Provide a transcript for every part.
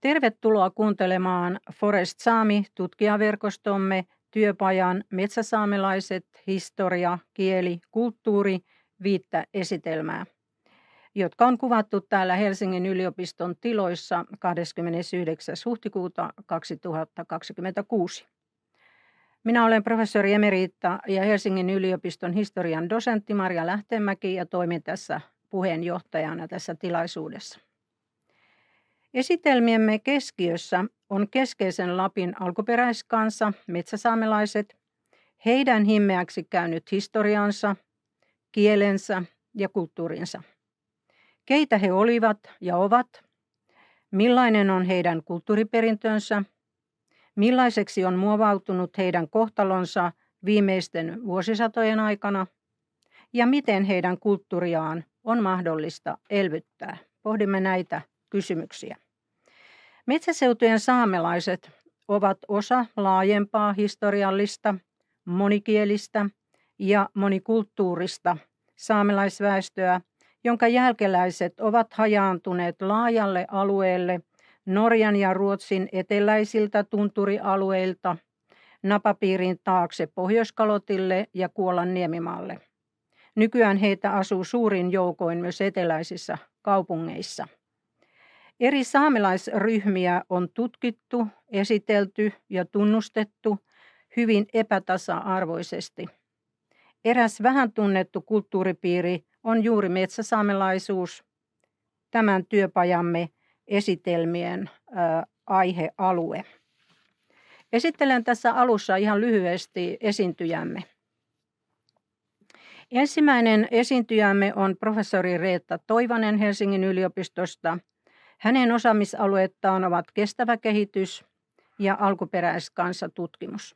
Tervetuloa kuuntelemaan Forest Sami-tutkijaverkostomme työpajan Metsäsaamelaiset, historia, kieli, kulttuuri, 5 esitelmää, jotka on kuvattu täällä Helsingin yliopiston tiloissa 29. huhtikuuta 2026. Minä olen professori emerita ja Helsingin yliopiston historian dosentti Marja Lähteenmäki ja toimin tässä puheenjohtajana tässä tilaisuudessa. Esitelmiemme keskiössä on keskeisen Lapin alkuperäiskansa, metsäsaamelaiset, heidän himmeäksi käynyt historiansa, kielensä ja kulttuurinsa. Keitä he olivat ja ovat, millainen on heidän kulttuuriperintönsä, millaiseksi on muovautunut heidän kohtalonsa viimeisten vuosisatojen aikana ja miten heidän kulttuuriaan on mahdollista elvyttää. Pohdimme näitä kysymyksiä. Metsäseutujen saamelaiset ovat osa laajempaa historiallista, monikielistä ja monikulttuurista saamelaisväestöä, jonka jälkeläiset ovat hajaantuneet laajalle alueelle Norjan ja Ruotsin eteläisiltä tunturialueilta napapiirin taakse Pohjoiskalotille ja Kuolan niemimaalle. Nykyään heitä asuu suurin joukoin myös eteläisissä kaupungeissa. Eri saamelaisryhmiä on tutkittu, esitelty ja tunnustettu hyvin epätasa-arvoisesti. Eräs vähän tunnettu kulttuuripiiri on juuri metsäsaamelaisuus, tämän työpajamme esitelmien aihealue. Esittelen tässä alussa ihan lyhyesti esiintyjämme. Ensimmäinen esiintyjämme on professori Reetta Toivanen Helsingin yliopistosta. Hänen osaamisaluettaan ovat kestävä kehitys ja alkuperäiskansatutkimus.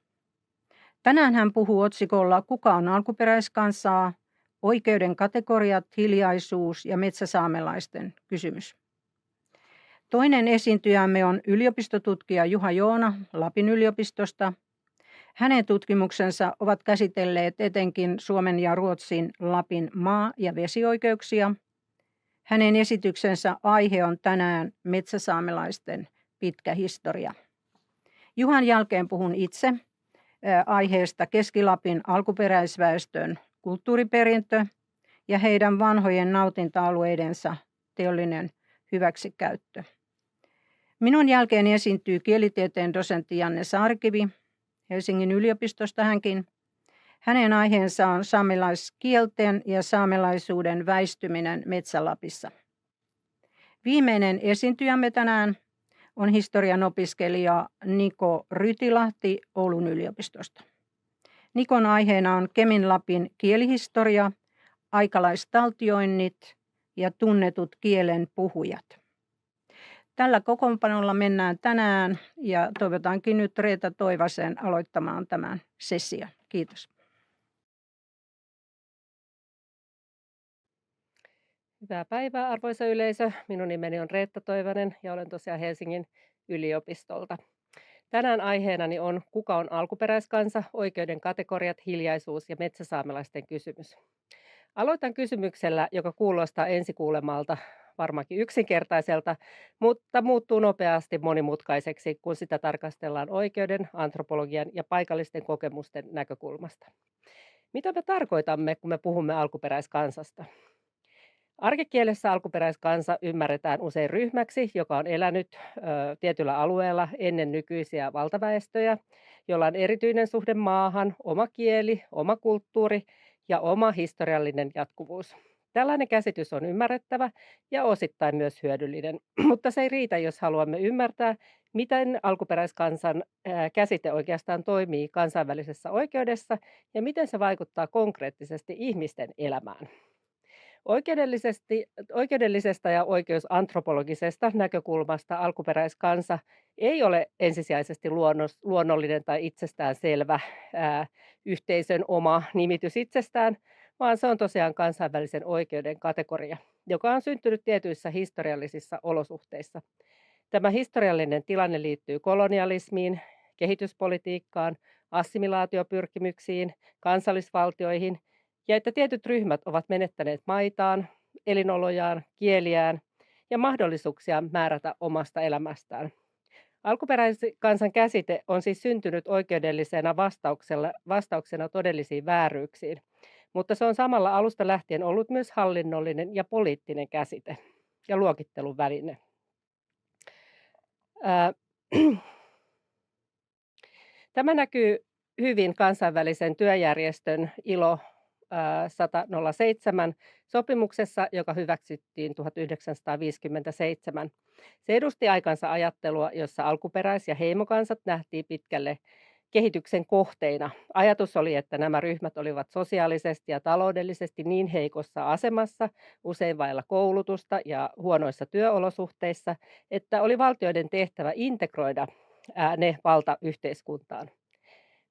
Tänään hän puhuu otsikolla Kuka on alkuperäiskansaa? Oikeuden kategoriat, hiljaisuus ja metsäsaamelaisten kysymys. Toinen esiintyjämme on yliopistotutkija Juha Joona Lapin yliopistosta. Hänen tutkimuksensa ovat käsitelleet etenkin Suomen ja Ruotsin Lapin maa- ja vesioikeuksia. Hänen esityksensä aihe on tänään metsäsaamelaisten pitkä historia. Juhan jälkeen puhun itse aiheesta Keski-Lapin alkuperäisväestön kulttuuriperintö ja heidän vanhojen nautinta-alueidensa teollinen hyväksikäyttö. Minun jälkeeni esiintyy kielitieteen dosentti Janne Saarikivi, Helsingin yliopistosta hänkin. Hänen aiheensa on saamelaiskielten ja saamelaisuuden väistyminen Metsä-Lapissa. Viimeinen esiintyjämme tänään on historian opiskelija Niko Rytilahti Oulun yliopistosta. Nikon aiheena on Kemin-Lapin kielihistoria, aikalaistaltioinnit ja tunnetut kielen puhujat. Tällä kokoonpanolla mennään tänään ja toivotankin nyt Reetta Toivasen aloittamaan tämän session. Kiitos. Hyvää päivää arvoisa yleisö. Minun nimeni on Reetta Toivanen ja olen tosiaan Helsingin yliopistolta. Tänään aiheenani on Kuka on alkuperäiskansa? Oikeuden kategoriat, hiljaisuus ja metsäsaamelaisten kysymys. Aloitan kysymyksellä, joka kuulostaa ensikuulemalta varmaankin yksinkertaiselta, mutta muuttuu nopeasti monimutkaiseksi, kun sitä tarkastellaan oikeuden, antropologian ja paikallisten kokemusten näkökulmasta. Mitä me tarkoitamme, kun me puhumme alkuperäiskansasta? Arkikielessä alkuperäiskansa ymmärretään usein ryhmäksi, joka on elänyt tietyllä alueella ennen nykyisiä valtaväestöjä, jolla on erityinen suhde maahan, oma kieli, oma kulttuuri ja oma historiallinen jatkuvuus. Tällainen käsitys on ymmärrettävä ja osittain myös hyödyllinen, mutta se ei riitä, jos haluamme ymmärtää, miten alkuperäiskansan käsite oikeastaan toimii kansainvälisessä oikeudessa ja miten se vaikuttaa konkreettisesti ihmisten elämään. Oikeudellisesta ja oikeusantropologisesta näkökulmasta alkuperäiskansa ei ole ensisijaisesti luonnollinen tai itsestäänselvä yhteisön oma nimitys itsestään, vaan se on tosiaan kansainvälisen oikeuden kategoria, joka on syntynyt tietyissä historiallisissa olosuhteissa. Tämä historiallinen tilanne liittyy kolonialismiin, kehityspolitiikkaan, assimilaatiopyrkimyksiin, kansallisvaltioihin ja että tietyt ryhmät ovat menettäneet maitaan, elinolojaan, kieliään ja mahdollisuuksia määrätä omasta elämästään. Alkuperäiskansan käsite on siis syntynyt oikeudellisena vastauksena todellisiin vääryyksiin, mutta se on samalla alusta lähtien ollut myös hallinnollinen ja poliittinen käsite ja luokittelun väline. Ää, Tämä näkyy hyvin kansainvälisen työjärjestön ILO 107 sopimuksessa, joka hyväksyttiin 1957. Se edusti aikansa ajattelua, jossa alkuperäis- ja heimokansat nähtiin pitkälle kehityksen kohteina. Ajatus oli, että nämä ryhmät olivat sosiaalisesti ja taloudellisesti niin heikossa asemassa, usein vailla koulutusta ja huonoissa työolosuhteissa, että oli valtioiden tehtävä integroida ne valtayhteiskuntaan.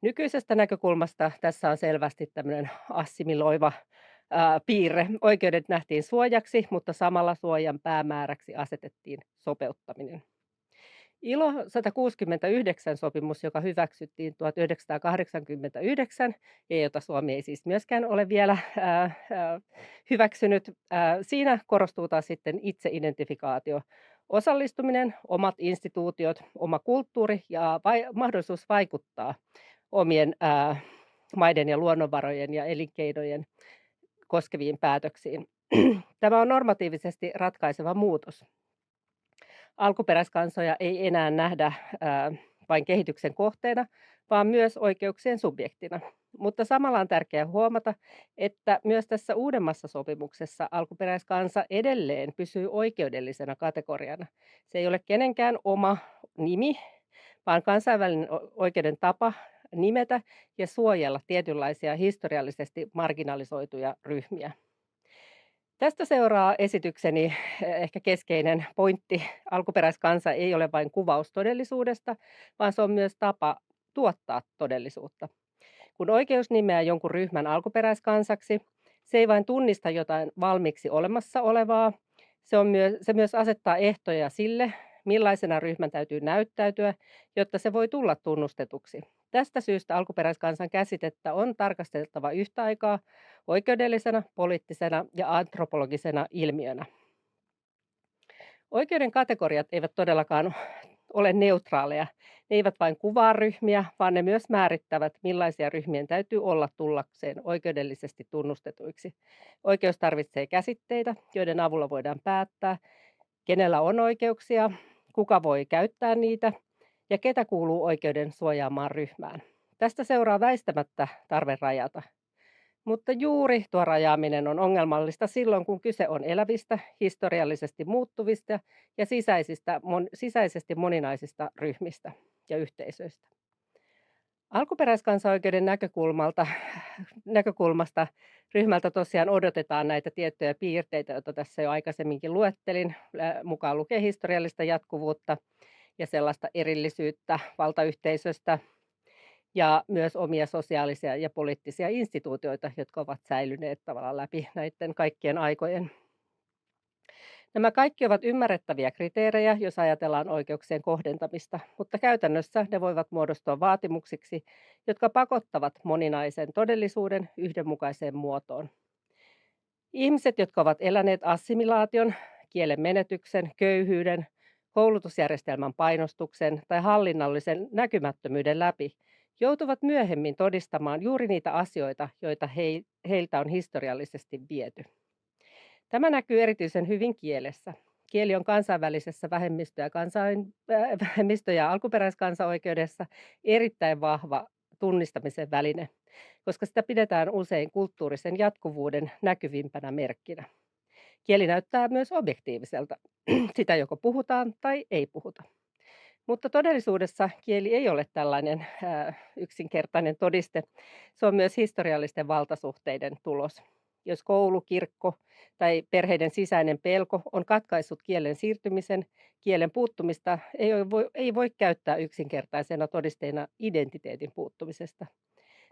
Nykyisestä näkökulmasta tässä on selvästi tämmöinen assimiloiva piirre. Oikeudet nähtiin suojaksi, mutta samalla suojan päämääräksi asetettiin sopeuttaminen. ILO 169 sopimus, joka hyväksyttiin 1989 ja jota Suomi ei siis myöskään ole vielä hyväksynyt, siinä korostuu taas sitten itseidentifikaatio, osallistuminen, omat instituutiot, oma kulttuuri ja mahdollisuus vaikuttaa omien maiden ja luonnonvarojen ja elinkeinojen koskeviin päätöksiin. Tämä on normatiivisesti ratkaiseva muutos. Alkuperäiskansoja ei enää nähdä vain kehityksen kohteena, vaan myös oikeuksien subjektina. Mutta samalla on tärkeää huomata, että myös tässä uudemmassa sopimuksessa alkuperäiskansa edelleen pysyy oikeudellisena kategoriana. Se ei ole kenenkään oma nimi, vaan kansainvälinen oikeuden tapa nimetä ja suojella tietynlaisia historiallisesti marginalisoituja ryhmiä. Tästä seuraa esitykseni ehkä keskeinen pointti. Alkuperäiskansa ei ole vain kuvaus todellisuudesta, vaan se on myös tapa tuottaa todellisuutta. Kun oikeus nimeää jonkun ryhmän alkuperäiskansaksi, se ei vain tunnista jotain valmiiksi olemassa olevaa, se myös asettaa ehtoja sille, millaisena ryhmän täytyy näyttäytyä, jotta se voi tulla tunnustetuksi. Tästä syystä alkuperäiskansan käsitettä on tarkasteltava yhtä aikaa oikeudellisena, poliittisena ja antropologisena ilmiönä. Oikeuden kategoriat eivät todellakaan ole neutraaleja. Ne eivät vain kuvaa ryhmiä, vaan ne myös määrittävät, millaisia ryhmien täytyy olla tullakseen oikeudellisesti tunnustetuiksi. Oikeus tarvitsee käsitteitä, joiden avulla voidaan päättää, kenellä on oikeuksia, kuka voi käyttää niitä ja ketä kuuluu oikeuden suojaamaan ryhmään. Tästä seuraa väistämättä tarve rajata. Mutta juuri tuo rajaaminen on ongelmallista silloin, kun kyse on elävistä, historiallisesti muuttuvista ja sisäisesti moninaisista ryhmistä ja yhteisöistä. Alkuperäiskansaoikeuden näkökulmasta ryhmältä tosiaan odotetaan näitä tiettyjä piirteitä, joita tässä jo aikaisemminkin luettelin, mukaan lukee historiallista jatkuvuutta ja sellaista erillisyyttä valtayhteisöstä ja myös omia sosiaalisia ja poliittisia instituutioita, jotka ovat säilyneet tavallaan läpi näiden kaikkien aikojen. Nämä kaikki ovat ymmärrettäviä kriteerejä, jos ajatellaan oikeuksien kohdentamista, mutta käytännössä ne voivat muodostua vaatimuksiksi, jotka pakottavat moninaisen todellisuuden yhdenmukaiseen muotoon. Ihmiset, jotka ovat eläneet assimilaation, kielen menetyksen, köyhyyden, koulutusjärjestelmän painostuksen tai hallinnollisen näkymättömyyden läpi, joutuvat myöhemmin todistamaan juuri niitä asioita, joita heiltä on historiallisesti viety. Tämä näkyy erityisen hyvin kielessä. Kieli on kansainvälisessä vähemmistö- ja alkuperäiskansaoikeudessa erittäin vahva tunnistamisen väline, koska sitä pidetään usein kulttuurisen jatkuvuuden näkyvimpänä merkkinä. Kieli näyttää myös objektiiviselta. Sitä joko puhutaan tai ei puhuta. Mutta todellisuudessa kieli ei ole tällainen yksinkertainen todiste. Se on myös historiallisten valtasuhteiden tulos. Jos koulu, kirkko tai perheiden sisäinen pelko on katkaissut kielen siirtymisen, kielen puuttumista ei voi käyttää yksinkertaisena todisteena identiteetin puuttumisesta.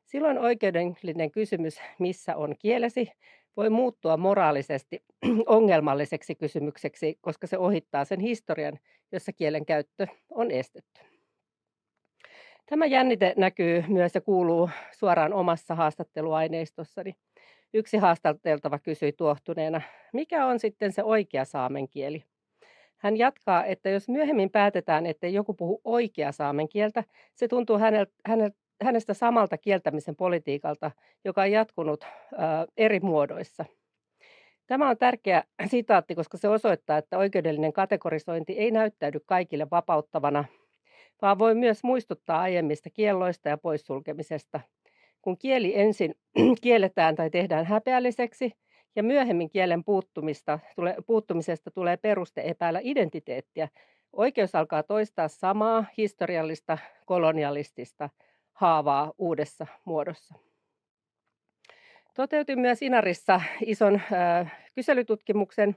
Silloin oikeudellinen kysymys, missä on kielesi, voi muuttua moraalisesti ongelmalliseksi kysymykseksi, koska se ohittaa sen historian, jossa kielen käyttö on estetty. Tämä jännite näkyy myös ja kuuluu suoraan omassa haastatteluaineistossani. Yksi haastateltava kysyi tuohtuneena, mikä on sitten se oikea saamen kieli? Hän jatkaa, että jos myöhemmin päätetään, ettei joku puhu oikeaa saamen kieltä, se tuntuu hänestä samalta kieltämisen politiikalta, joka on jatkunut eri muodoissa. Tämä on tärkeä sitaatti, koska se osoittaa, että oikeudellinen kategorisointi ei näyttäydy kaikille vapauttavana, vaan voi myös muistuttaa aiemmista kielloista ja poissulkemisesta. Kun kieli ensin kielletään tai tehdään häpeälliseksi ja myöhemmin kielen puuttumisesta tulee peruste epäillä identiteettiä, oikeus alkaa toistaa samaa historiallista, kolonialistista haavaa uudessa muodossa. Toteutin myös Inarissa ison kyselytutkimuksen,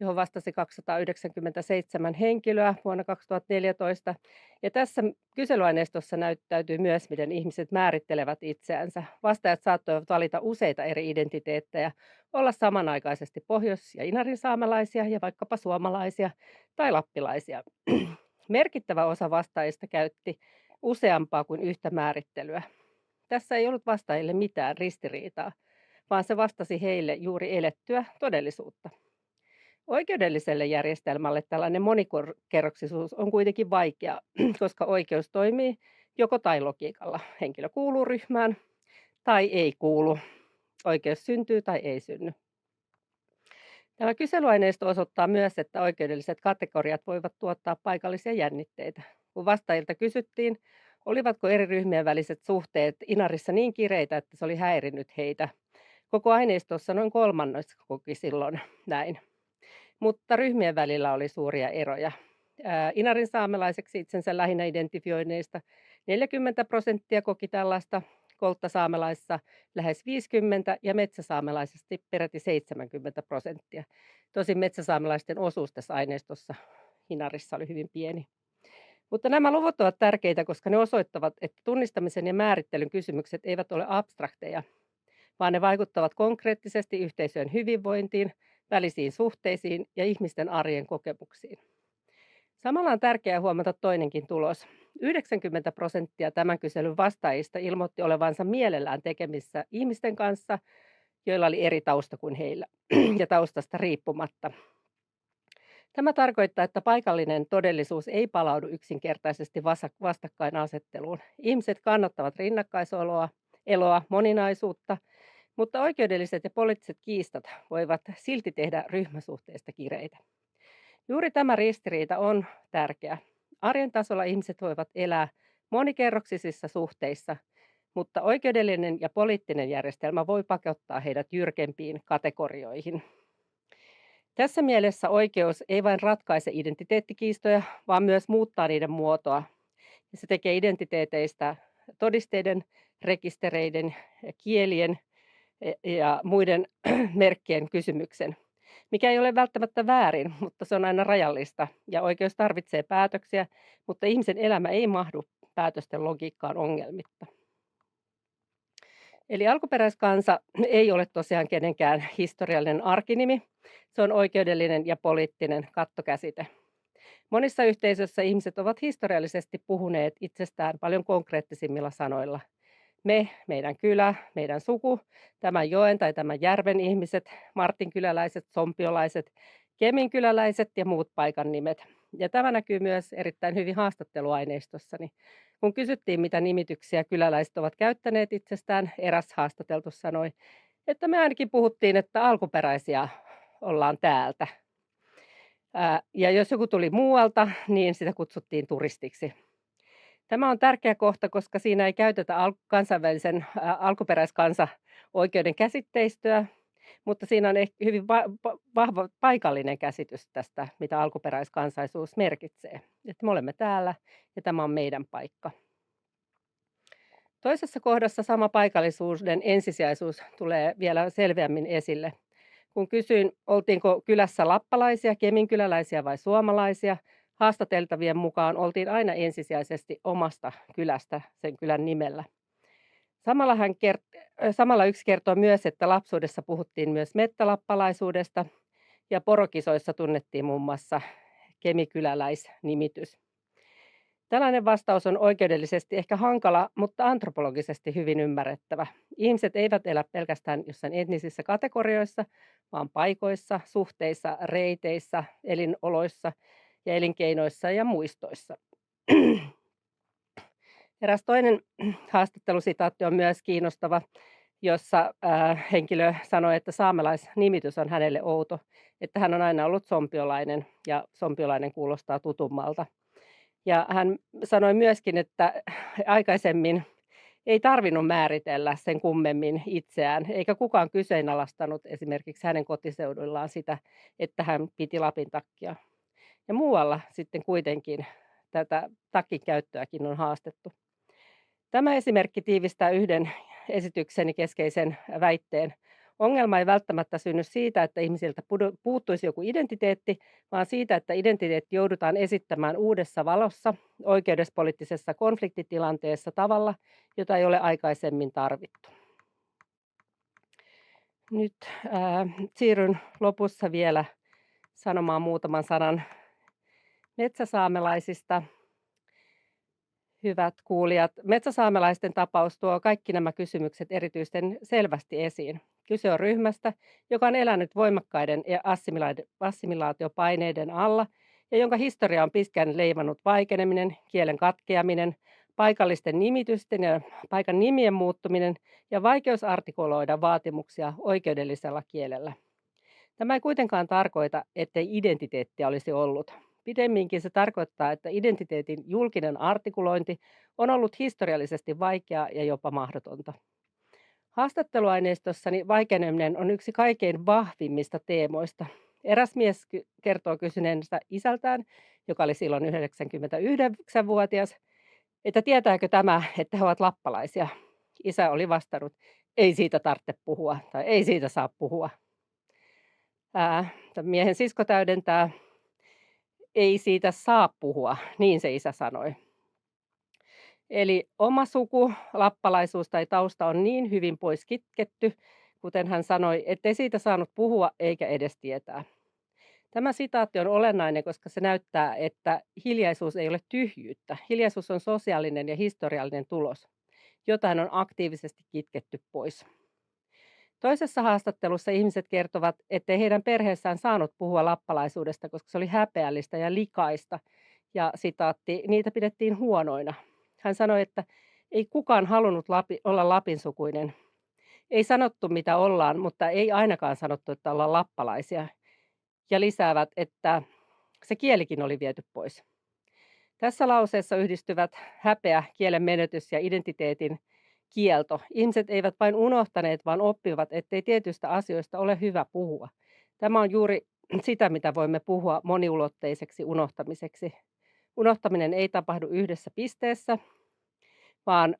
johon vastasi 297 henkilöä vuonna 2014. Ja tässä kyselyaineistossa näyttäytyy myös, miten ihmiset määrittelevät itseänsä. Vastaajat saattoivat valita useita eri identiteettejä, olla samanaikaisesti pohjois- ja inarinsaamelaisia ja vaikkapa suomalaisia tai lappilaisia. Merkittävä osa vastaajista käytti useampaa kuin yhtä määrittelyä. Tässä ei ollut vastaajille mitään ristiriitaa, vaan se vastasi heille juuri elettyä todellisuutta. Oikeudelliselle järjestelmälle tällainen monikerroksisuus on kuitenkin vaikea, koska oikeus toimii joko tai logiikalla. Henkilö kuuluu ryhmään tai ei kuulu. Oikeus syntyy tai ei synny. Tämä kyselyaineisto osoittaa myös, että oikeudelliset kategoriat voivat tuottaa paikallisia jännitteitä. Kun vastaajilta kysyttiin, olivatko eri ryhmien väliset suhteet Inarissa niin kireitä, että se oli häirinnyt heitä. Koko aineistossa noin kolmannes koki silloin näin. Mutta ryhmien välillä oli suuria eroja. Inarin saamelaiseksi itsensä lähinnä identifioineista 40% koki tällaista, kolttasaamelaisissa lähes 50% ja metsäsaamelaisesti peräti 70%. Tosin metsäsaamelaisten osuus tässä aineistossa Inarissa oli hyvin pieni. Mutta nämä luvut ovat tärkeitä, koska ne osoittavat, että tunnistamisen ja määrittelyn kysymykset eivät ole abstrakteja, vaan ne vaikuttavat konkreettisesti yhteisöjen hyvinvointiin, välisiin suhteisiin ja ihmisten arjen kokemuksiin. Samalla on tärkeää huomata toinenkin tulos. 90% tämän kyselyn vastaajista ilmoitti olevansa mielellään tekemissä ihmisten kanssa, joilla oli eri tausta kuin heillä ja taustasta riippumatta. Tämä tarkoittaa, että paikallinen todellisuus ei palaudu yksinkertaisesti vastakkainasetteluun. Ihmiset kannattavat rinnakkaiseloa, moninaisuutta, mutta oikeudelliset ja poliittiset kiistat voivat silti tehdä ryhmäsuhteista kireitä. Juuri tämä ristiriita on tärkeä. Arjen tasolla ihmiset voivat elää monikerroksisissa suhteissa, mutta oikeudellinen ja poliittinen järjestelmä voi pakottaa heidät jyrkempiin kategorioihin. Tässä mielessä oikeus ei vain ratkaise identiteettikiistoja, vaan myös muuttaa niiden muotoa. Ja se tekee identiteeteistä todisteiden, rekistereiden, kielien ja muiden merkkien kysymyksen, mikä ei ole välttämättä väärin, mutta se on aina rajallista. Ja oikeus tarvitsee päätöksiä, mutta ihmisen elämä ei mahdu päätösten logiikkaan ongelmitta. Eli alkuperäiskansa ei ole tosiaan kenenkään historiallinen arkinimi. Se on oikeudellinen ja poliittinen kattokäsite. Monissa yhteisöissä ihmiset ovat historiallisesti puhuneet itsestään paljon konkreettisimmilla sanoilla. Me, meidän kylä, meidän suku, tämän joen tai tämän järven ihmiset, martinkyläläiset, sompiolaiset, keminkyläläiset ja muut paikan nimet. Ja tämä näkyy myös erittäin hyvin haastatteluaineistossani. Kun kysyttiin, mitä nimityksiä kyläläiset ovat käyttäneet itsestään, eräs haastateltu sanoi, että me ainakin puhuttiin, että alkuperäisiä ollaan täältä. Ja jos joku tuli muualta, niin sitä kutsuttiin turistiksi. Tämä on tärkeä kohta, koska siinä ei käytetä kansainvälisen alkuperäiskansa-oikeuden käsitteistöä, mutta siinä on hyvin vahva paikallinen käsitys tästä, mitä alkuperäiskansaisuus merkitsee. Että me olemme täällä ja tämä on meidän paikka. Toisessa kohdassa sama paikallisuuden ensisijaisuus tulee vielä selveämmin esille. Kun kysyin, oltiinko kylässä lappalaisia, keminkyläläisiä vai suomalaisia, haastateltavien mukaan oltiin aina ensisijaisesti omasta kylästä sen kylän nimellä. Samalla yksi kertoo myös, että lapsuudessa puhuttiin myös mettälappalaisuudesta ja porokisoissa tunnettiin muun muassa kemikyläläisnimitys. Tällainen vastaus on oikeudellisesti ehkä hankala, mutta antropologisesti hyvin ymmärrettävä. Ihmiset eivät elä pelkästään jossain etnisissä kategorioissa, vaan paikoissa, suhteissa, reiteissä, elinoloissa ja elinkeinoissa ja muistoissa. Eräs toinen haastattelusitaatti on myös kiinnostava, jossa henkilö sanoi, että saamelaisnimitys on hänelle outo, että hän on aina ollut sompiolainen ja sompiolainen kuulostaa tutummalta. Ja hän sanoi myöskin, että aikaisemmin ei tarvinnut määritellä sen kummemmin itseään, eikä kukaan kyseenalaistanut esimerkiksi hänen kotiseudullaan sitä, että hän piti Lapin takkia. Ja muualla sitten kuitenkin tätä takin käyttöäkin on haastettu. Tämä esimerkki tiivistää yhden esitykseni keskeisen väitteen. Ongelma ei välttämättä synny siitä, että ihmisiltä puuttuisi joku identiteetti, vaan siitä, että identiteetti joudutaan esittämään uudessa valossa, oikeudespoliittisessa konfliktitilanteessa tavalla, jota ei ole aikaisemmin tarvittu. Nyt siirryn lopussa vielä sanomaan muutaman sanan metsäsaamelaisista. Hyvät kuulijat, metsäsaamelaisten tapaus tuo kaikki nämä kysymykset erityisen selvästi esiin. Kyse on ryhmästä, joka on elänyt voimakkaiden ja assimilaatiopaineiden alla ja jonka historia on pitkään leimannut vaikeneminen, kielen katkeaminen, paikallisten nimitysten ja paikan nimien muuttuminen ja vaikeus artikuloida vaatimuksia oikeudellisella kielellä. Tämä ei kuitenkaan tarkoita, ettei identiteettiä olisi ollut. Pidemminkin se tarkoittaa, että identiteetin julkinen artikulointi on ollut historiallisesti vaikeaa ja jopa mahdotonta. Haastatteluaineistossani vaikeneminen on yksi kaikkein vahvimmista teemoista. Eräs mies kertoo kysyneensä isältään, joka oli silloin 99-vuotias, että tietääkö tämä, että he ovat lappalaisia. Isä oli vastannut, ei siitä tarvitse puhua tai ei siitä saa puhua. Miehen sisko täydentää, ei siitä saa puhua, niin se isä sanoi. Eli oma suku, lappalaisuus tai tausta on niin hyvin pois kitketty, kuten hän sanoi, ettei siitä saanut puhua eikä edes tietää. Tämä sitaatti on olennainen, koska se näyttää, että hiljaisuus ei ole tyhjyyttä. Hiljaisuus on sosiaalinen ja historiallinen tulos. Jotain on aktiivisesti kitketty pois. Toisessa haastattelussa ihmiset kertovat, ettei heidän perheessään saanut puhua lappalaisuudesta, koska se oli häpeällistä ja likaista. Ja sitaatti, niitä pidettiin huonoina. Hän sanoi, että ei kukaan halunnut olla lapinsukuinen. Ei sanottu mitä ollaan, mutta ei ainakaan sanottu, että ollaan lappalaisia. Ja lisäävät, että se kielikin oli viety pois. Tässä lauseessa yhdistyvät häpeä, kielen menetys ja identiteetin kielto. Ihmiset eivät vain unohtaneet, vaan oppivat, ettei tietyistä asioista ole hyvä puhua. Tämä on juuri sitä, mitä voimme puhua moniulotteiseksi unohtamiseksi. Unohtaminen ei tapahdu yhdessä pisteessä, vaan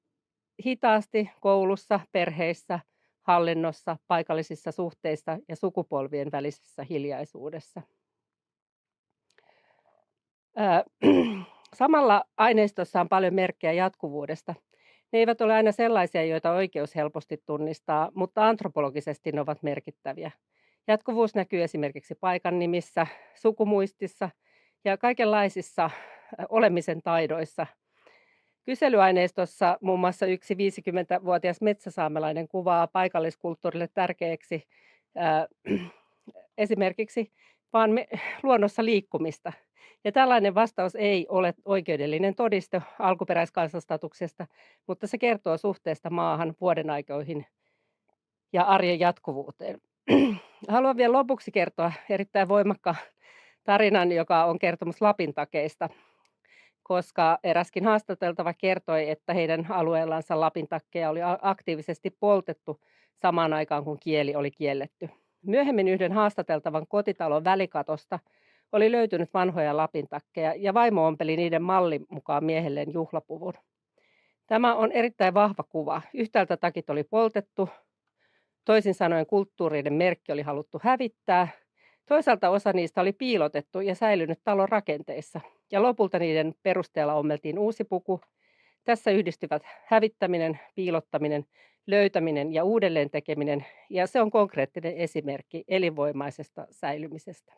hitaasti koulussa, perheissä, hallinnossa, paikallisissa suhteissa ja sukupolvien välisessä hiljaisuudessa. Samalla aineistossa on paljon merkkejä jatkuvuudesta. Ne eivät ole aina sellaisia, joita oikeus helposti tunnistaa, mutta antropologisesti ne ovat merkittäviä. Jatkuvuus näkyy esimerkiksi paikan nimissä, sukumuistissa ja kaikenlaisissa olemisen taidoissa. Kyselyaineistossa muun muassa yksi 50-vuotias metsäsaamelainen kuvaa paikalliskulttuurille tärkeäksi esimerkiksi vaan luonnossa liikkumista. Ja tällainen vastaus ei ole oikeudellinen todiste alkuperäiskansanstatuksesta, mutta se kertoo suhteesta maahan, vuodenaikoihin ja arjen jatkuvuuteen. Haluan vielä lopuksi kertoa erittäin voimakkaan tarinan, joka on kertomus Lapintakeista, koska eräskin haastateltava kertoi, että heidän alueellansa lapintakkeja oli aktiivisesti poltettu samaan aikaan, kun kieli oli kielletty. Myöhemmin yhden haastateltavan kotitalon välikatosta oli löytynyt vanhoja lapintakkeja ja vaimo ompeli niiden mallin mukaan miehelleen juhlapuvun. Tämä on erittäin vahva kuva. Yhtäältä takit oli poltettu, toisin sanoen kulttuurinen merkki oli haluttu hävittää, toisaalta osa niistä oli piilotettu ja säilynyt talon rakenteissa, ja lopulta niiden perusteella ommeltiin uusi puku. Tässä yhdistyvät hävittäminen, piilottaminen, löytäminen ja uudelleen tekeminen, ja se on konkreettinen esimerkki elinvoimaisesta säilymisestä.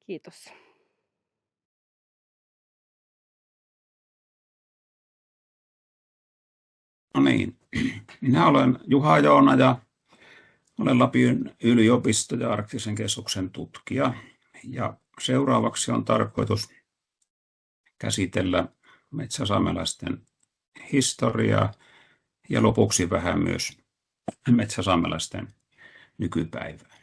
Kiitos. No niin, minä olen Juha Joona ja olen Lapin yliopisto- ja Arktisen keskuksen tutkija. Ja seuraavaksi on tarkoitus käsitellä metsäsaamelaisten historiaa ja lopuksi vähän myös metsäsaamelaisten nykypäivää.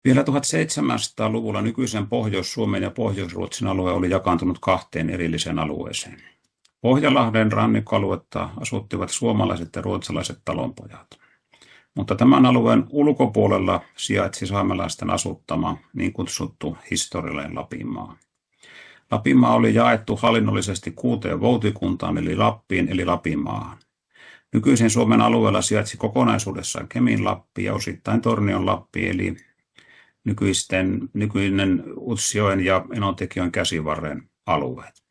Vielä 1700-luvulla nykyisen Pohjois-Suomen ja Pohjois-Ruotsin alue oli jakaantunut 2 erilliseen alueeseen. Pohjalahden rannikkoaluetta asuttivat suomalaiset ja ruotsalaiset talonpojat. Mutta tämän alueen ulkopuolella sijaitsi saamelaisten asuttama niin kutsuttu historiallinen Lapinmaa. Lapinmaa oli jaettu hallinnollisesti 6 voutikuntaan eli Lappiin eli Lapinmaahan. Nykyisen Suomen alueella sijaitsi kokonaisuudessaan Keminlappi ja osittain Tornionlappi eli nykyinen Utsjoen ja Enontekiön käsivarren alueet.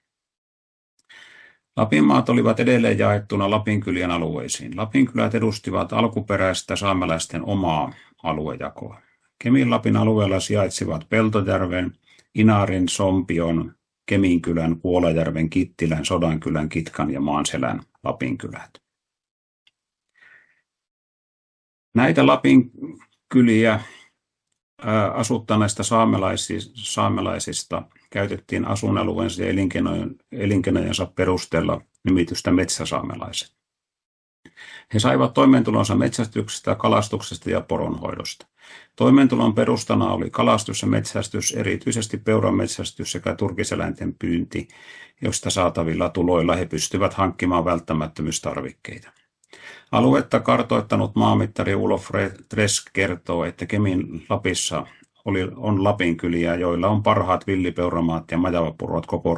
Lapinmaat olivat edelleen jaettuna Lapinkylien alueisiin. Lapinkylät edustivat alkuperäistä saamelaisten omaa aluejakoa. Keminlapin alueella sijaitsivat Peltojärven, Inarin, Sompion, Keminkylän, Kuolajärven, Kittilän, Sodankylän, Kitkan ja Maanselän Lapinkylät. Näitä Lapinkyliä asuttaneista saamelaisista käytettiin asuinalueensa ja elinkeinojensa perusteella nimitystä metsäsaamelaiset. He saivat toimeentulonsa metsästyksestä, kalastuksesta ja poronhoidosta. Toimeentulon perustana oli kalastus ja metsästys, erityisesti peuranmetsästys sekä turkiseläinten pyynti, josta saatavilla tuloilla he pystyvät hankkimaan välttämättömyystarvikkeita. Aluetta kartoittanut maamittari Ulof Tresk kertoo, että Kemin Lapissa on Lapinkyliä, joilla on parhaat villipeuramaat ja majavapurot koko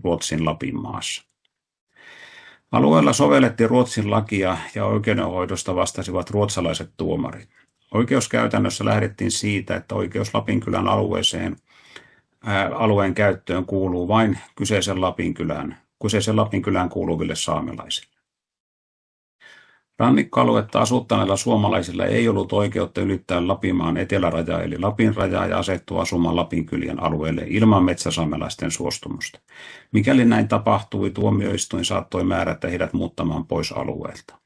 Ruotsin Lapinmaassa. Alueella sovellettiin Ruotsin lakia ja oikeudenhoidosta vastasivat ruotsalaiset tuomarit. Oikeuskäytännössä lähdettiin siitä, että oikeus Lapinkylän alueen käyttöön kuuluu vain kyseisen Lapinkylään kuuluville saamelaisille. Rannikkoaluetta asuttaneilla suomalaisilla ei ollut oikeutta ylittää Lapinmaan etelärajaa eli Lapin rajaa ja asettua asumaan Lapinkylien alueelle ilman metsäsaamelaisten suostumusta. Mikäli näin tapahtui, tuomioistuin saattoi määrätä heidät muuttamaan pois alueelta.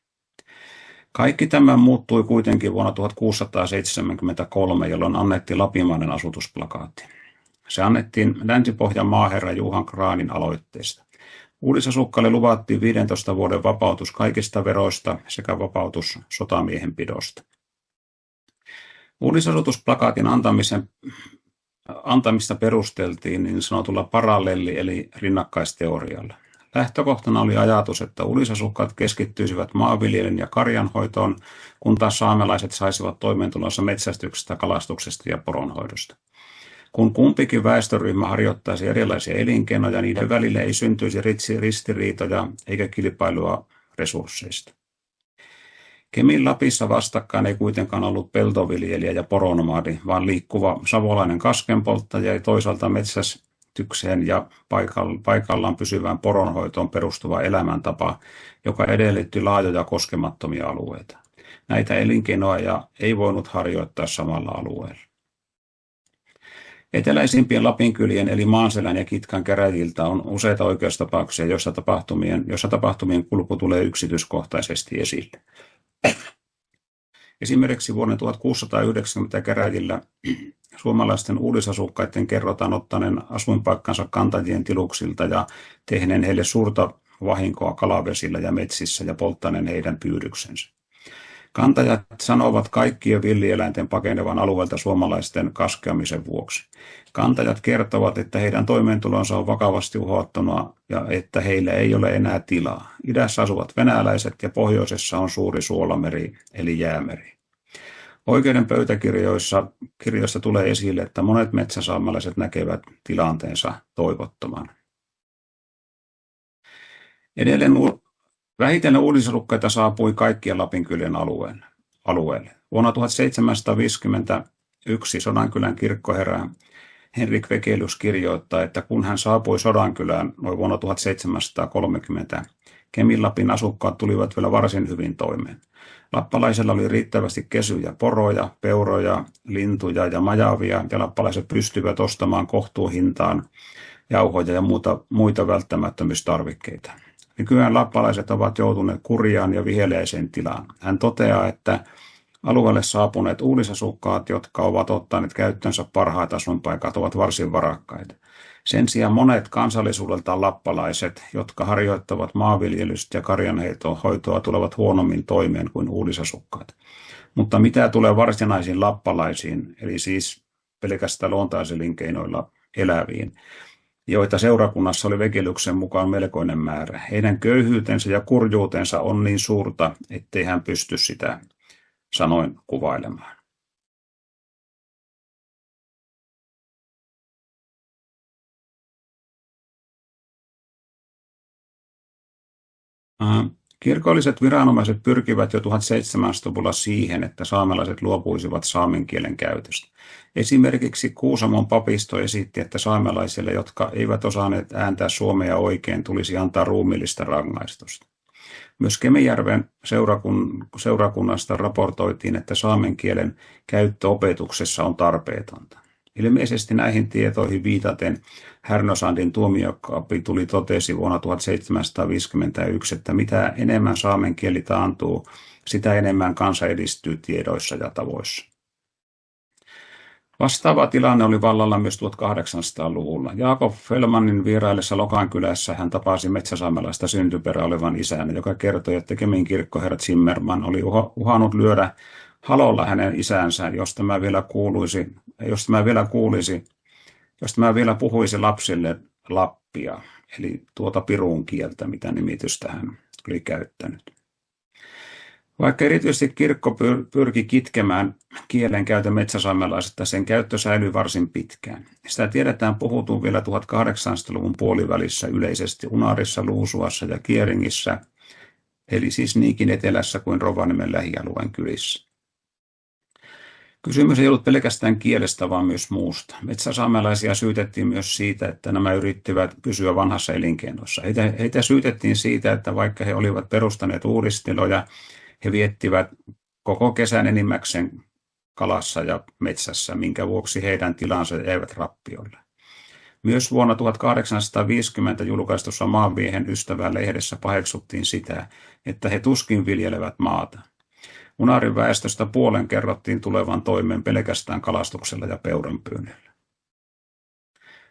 Kaikki tämä muuttui kuitenkin vuonna 1673, jolloin annettiin Lapinmainen asutusplakaatti. Se annettiin Länsi-Pohjan maaherra Juhan Kraanin aloitteesta. Uudisasukkaille luvattiin 15 vuoden vapautus kaikista veroista sekä vapautus sotamiehenpidosta. Uudisasutusplakaatin antamista perusteltiin niin sanotulla parallelli- eli rinnakkaisteorialla. Lähtökohtana oli ajatus, että uudisasukkaat keskittyisivät maanviljelyn ja karjanhoitoon, kun taas saamelaiset saisivat toimeentulonsa metsästyksestä, kalastuksesta ja poronhoidosta. Kun kumpikin väestöryhmä harjoittaisi erilaisia elinkeinoja, niiden välillä ei syntyisi ristiriitoja eikä kilpailua resursseista. Kemin Lapissa vastakkain ei kuitenkaan ollut peltoviljelijä ja poronomadi, vaan liikkuva savolainen kaskenpolttaja ja toisaalta metsästykseen ja paikallaan pysyvään poronhoitoon perustuva elämäntapa, joka edellytti laajoja koskemattomia alueita. Näitä elinkeinoja ei voinut harjoittaa samalla alueella. Eteläisimpien Lapinkylien eli Maanselän ja Kitkan käräjiltä on useita oikeustapauksia, joissa tapahtumien kulku tulee yksityiskohtaisesti esille. Esimerkiksi vuoden 1690 käräjillä suomalaisten uudisasukkaiden kerrotaan ottaneen asuinpaikkansa kantajien tiluksilta ja tehneen heille suurta vahinkoa kalavesillä ja metsissä ja polttaneen heidän pyydyksensä. Kantajat sanovat kaikkien villieläinten pakenevan alueelta suomalaisten kaskeamisen vuoksi. Kantajat kertovat, että heidän toimeentulonsa on vakavasti uhattuna ja että heillä ei ole enää tilaa. Idässä asuvat venäläiset ja pohjoisessa on suuri suolameri eli jäämeri. Oikeuden pöytäkirjoissa tulee esille, että monet metsäsaamelaiset näkevät tilanteensa toivottomana. Edelleen vähitellen uudisasukkaita saapui kaikkien Lapinkylien alueelle. Vuonna 1751 Sodankylän kirkkoherra Henrik Vekelius kirjoittaa, että kun hän saapui Sodankylään noin vuonna 1730, Kemin-Lapin asukkaat tulivat vielä varsin hyvin toimeen. Lappalaisilla oli riittävästi kesyjä, poroja, peuroja, lintuja ja majavia, ja lappalaiset pystyivät ostamaan kohtuuhintaan jauhoja ja muita välttämättömyystarvikkeita. Nykyään lappalaiset ovat joutuneet kurjaan ja viheliäiseen tilaan. Hän toteaa, että alueelle saapuneet uudisasukkaat, jotka ovat ottaneet käyttöönsä parhaat asuinpaikat, ovat varsin varakkaita. Sen sijaan monet kansallisuudeltaan lappalaiset, jotka harjoittavat maanviljelystä ja karjanhoitoa, tulevat huonommin toimeen kuin uudisasukkaat. Mutta mitä tulee varsinaisiin lappalaisiin, eli siis pelkästään luontaiselinkeinoilla eläviin, joita seurakunnassa oli Vegelyksen mukaan melkoinen määrä. Heidän köyhyytensä ja kurjuutensa on niin suurta, ettei hän pysty sitä sanoin kuvailemaan. Kirkolliset viranomaiset pyrkivät jo 1700-luvulla siihen, että saamelaiset luopuisivat saamen kielen käytöstä. Esimerkiksi Kuusamon papisto esitti, että saamelaisille, jotka eivät osanneet ääntää suomea oikein, tulisi antaa ruumiillista rangaistusta. Myös Kemijärven seurakunnasta raportoitiin, että saamen kielen käyttö opetuksessa on tarpeetonta. Ilmeisesti näihin tietoihin viitaten Härnösandin tuomiokapituli totesi vuonna 1751, että mitä enemmän saamen kieli taantuu, sitä enemmän kansa edistyy tiedoissa ja tavoissa. Vastaava tilanne oli vallalla myös 1800-luvulla. Jaakob Fellmanin vieraillessa Lokankylässä hän tapasi metsäsaamelaista syntyperä olevan isän, joka kertoi, että Kemin kirkkoherra Zimmerman oli uhannut lyödä halolla hänen isänsä, jos tämä vielä puhuisi lapsille lappia, eli tuota pirun kieltä, mitä nimitystä hän oli käyttänyt. Vaikka erityisesti kirkko pyrki kitkemään kielen käytön metsäsaamelaisesta, sen käyttö säilyi varsin pitkään. Sitä tiedetään puhutun vielä 1800-luvun puolivälissä yleisesti Unarissa, Luusuassa ja Kieringissä, eli siis niinkin etelässä kuin Rovaniemen lähialueen kylissä. Kysymys ei ollut pelkästään kielestä, vaan myös muusta. Metsäsaamelaisia syytettiin myös siitä, että nämä yrittivät pysyä vanhassa elinkeinossa. Heitä syytettiin siitä, että vaikka he olivat perustaneet uudistiloja, he viettivät koko kesän enimmäkseen kalassa ja metsässä, minkä vuoksi heidän tilansa jäivät rappiolle. Myös vuonna 1850 julkaistussa Maanmiehen ystävä lehdessä paheksuttiin sitä, että he tuskin viljelevät maata. Unarin väestöstä puolen kerrottiin tulevan toimeen pelkästään kalastuksella ja peuranpyynnillä.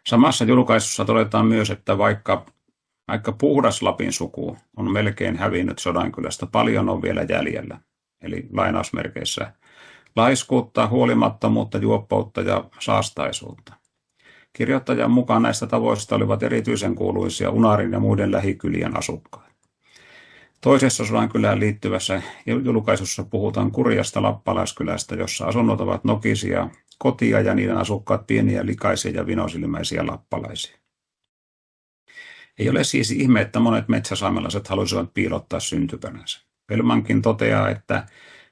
Samassa julkaisussa todetaan myös, että vaikka puhdas Lapin suku on melkein hävinnyt Sodankylästä, paljon on vielä jäljellä. Eli lainausmerkeissä laiskuutta, huolimattomuutta, juoppoutta ja saastaisuutta. Kirjoittajan mukaan näistä tavoista olivat erityisen kuuluisia Unarin ja muiden lähikylien asukkaat. Toisessa Sodankylään liittyvässä julkaisussa puhutaan kurjasta lappalaiskylästä, jossa asunnot ovat nokisia, kotia ja niiden asukkaat pieniä, likaisia ja vinosilmäisiä lappalaisia. Ei ole siis ihme, että monet metsäsaamelaiset halusivat piilottaa syntyperänsä. Pelmankin toteaa, että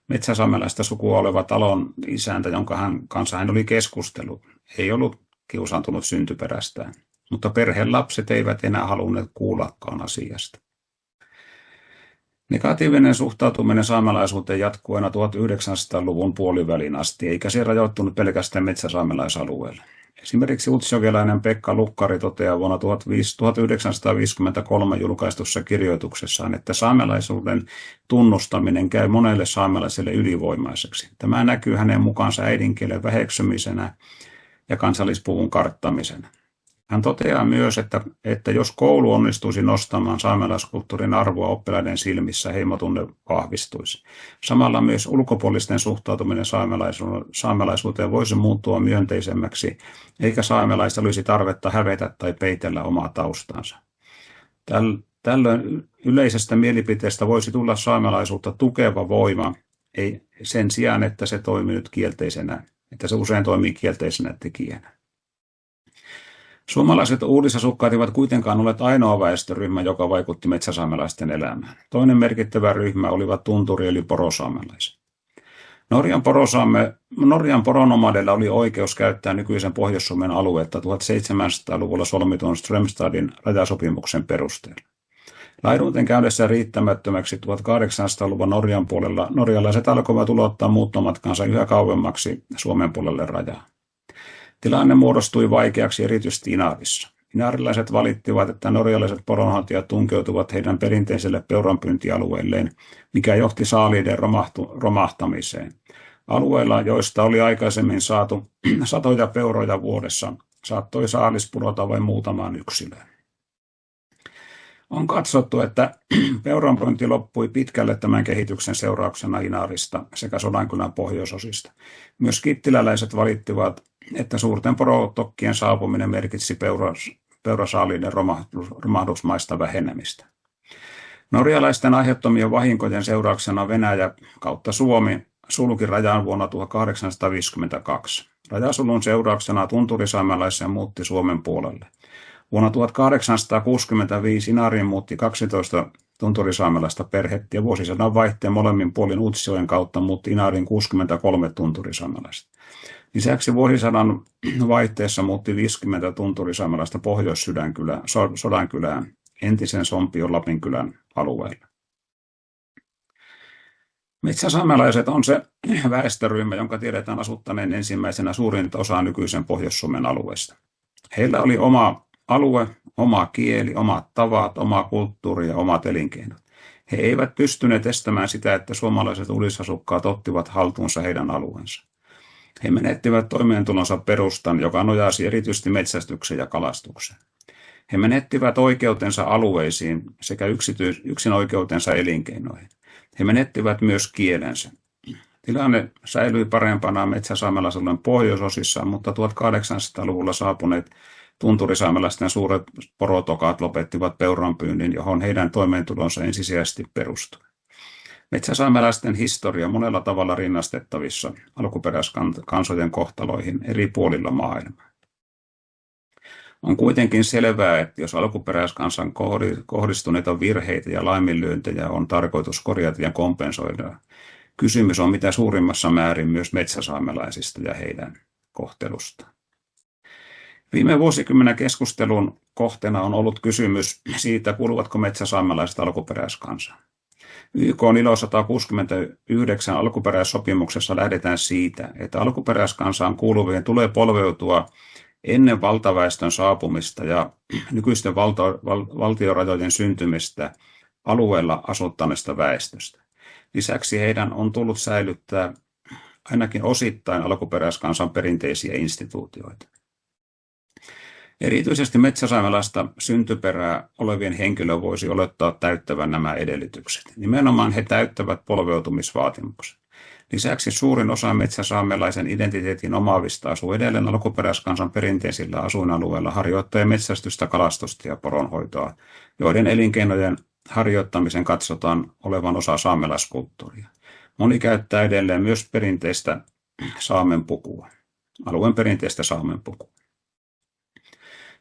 metsäsaamelaista sukua oleva talon isäntä, jonka kanssa hän oli keskustellut, ei ollut kiusaantunut syntyperästään, mutta perheen lapset eivät enää halunneet kuullakaan asiasta. Negatiivinen suhtautuminen saamelaisuuteen jatkuu aina 1900-luvun puolivälin asti, eikä se rajoittunut pelkästään metsäsaamelaisalueelle. Esimerkiksi utsjokelainen Pekka Lukkari toteaa vuonna 1953 julkaistussa kirjoituksessaan, että saamelaisuuden tunnustaminen käy monelle saamelaiselle ylivoimaiseksi. Tämä näkyy hänen mukaansa äidinkielen väheksymisenä ja kansallispuvun karttamisena. Hän toteaa myös, että jos koulu onnistuisi nostamaan saamelaiskulttuurin arvoa oppilaiden silmissä, heimotunne vahvistuisi. Samalla myös ulkopuolisten suhtautuminen saamelaisuuteen voisi muuttua myönteisemmäksi, eikä saamelaista olisi tarvetta hävetä tai peitellä omaa taustansa. Tällöin yleisestä mielipiteestä voisi tulla saamelaisuutta tukeva voima, ei sen sijaan, että se usein toimii kielteisenä tekijänä. Suomalaiset uudisasukkaat eivät kuitenkaan olleet ainoa väestöryhmä, joka vaikutti metsäsaamelaisten elämään. Toinen merkittävä ryhmä olivat tunturi- eli porosaamelaiset. Norjan poronomadeilla oli oikeus käyttää nykyisen Pohjois-Suomen aluetta 1700-luvulla solmitun Strömstadin rajasopimuksen perusteella. Laidunten käydessä riittämättömäksi 1800-luvun Norjan puolella norjalaiset alkoivat ulottaa muuttomatkansa yhä kauemmaksi Suomen puolelle rajaa. Tilanne muodostui vaikeaksi erityisesti Inarissa. Inaarilaiset valittivat, että norjalaiset poronhaltijat tunkeutuvat heidän perinteiselle peuranpyyntialueelleen, mikä johti saaliiden romahtamiseen. Alueilla, joista oli aikaisemmin saatu satoja peuroja vuodessa, saattoi saalis pudota vain muutamaan yksilöön. On katsottu, että peuranpyynti loppui pitkälle tämän kehityksen seurauksena Inaarista sekä Sodankylän pohjoisosista. Myös kittiläläiset valittivat, että suurten porotokkien saapuminen merkitsi peurasaaliiden romahdusmaista vähenemistä. Norjalaisten aiheuttamien vahinkojen seurauksena Venäjä kautta Suomi sulki rajan vuonna 1852. Rajasulun seurauksena tunturisaamelaiset muutti Suomen puolelle. Vuonna 1865 Inaariin muutti 12 tunturisaamelaista perhettä ja vuosisadan vaihteen molemmin puolin Utsjoen kautta muutti Inaariin 63 tunturisaamelaista. Lisäksi vuosisadan vaihteessa muutti 50 tunturisaamelaista Pohjois-Sodankylään entisen Sompion Lapinkylän alueelle. Metsäsaamelaiset on se väestöryhmä, jonka tiedetään asuttaneen ensimmäisenä suurinta osaa nykyisen Pohjois-Suomen alueesta. Heillä oli oma alue, oma kieli, omat tavat, oma kulttuuri ja omat elinkeinot. He eivät pystyneet estämään sitä, että suomalaiset uudisasukkaat ottivat haltuunsa heidän alueensa. He menettivät toimeentulonsa perustan, joka nojasi erityisesti metsästykseen ja kalastukseen. He menettivät oikeutensa alueisiin sekä yksinoikeutensa elinkeinoihin. He menettivät myös kielensä. Tilanne säilyi parempana metsäsaamelaisuuden pohjoisosissa, mutta 1800-luvulla saapuneet tunturisaamelaisten suuret porotokat lopettivat peuranpyynnin, johon heidän toimeentulonsa ensisijaisesti perustui. Metsäsaamelaisten historia on monella tavalla rinnastettavissa alkuperäiskansojen kohtaloihin eri puolilla maailmaa. On kuitenkin selvää, että jos alkuperäiskansan kohdistuneita virheitä ja laiminlyöntejä on tarkoitus korjata ja kompensoida, kysymys on mitä suurimmassa määrin myös metsäsaamelaisista ja heidän kohtelustaan. Viime vuosikymmenen keskustelun kohteena on ollut kysymys siitä, kuuluvatko metsäsaamelaiset alkuperäiskansaan. YK:n ILO 169 alkuperäissopimuksessa lähdetään siitä, että alkuperäiskansaan kuuluvien tulee polveutua ennen valtaväestön saapumista ja nykyisten valtiorajojen syntymistä alueella asuttaneesta väestöstä. Lisäksi heidän on tullut säilyttää ainakin osittain alkuperäiskansan perinteisiä instituutioita. Erityisesti metsäsaamelaista syntyperää olevien henkilö voisi olettaa täyttävän nämä edellytykset. Nimenomaan he täyttävät polveutumisvaatimukset. Lisäksi suurin osa metsäsaamelaisen identiteetin omaavista asuu edelleen alkuperäiskansan perinteisillä asuinalueilla harjoittaen metsästystä, kalastusta ja poronhoitoa, joiden elinkeinojen harjoittamisen katsotaan olevan osa saamelaiskulttuuria. Moni käyttää edelleen myös perinteistä saamenpukua, alueen perinteistä saamenpukua.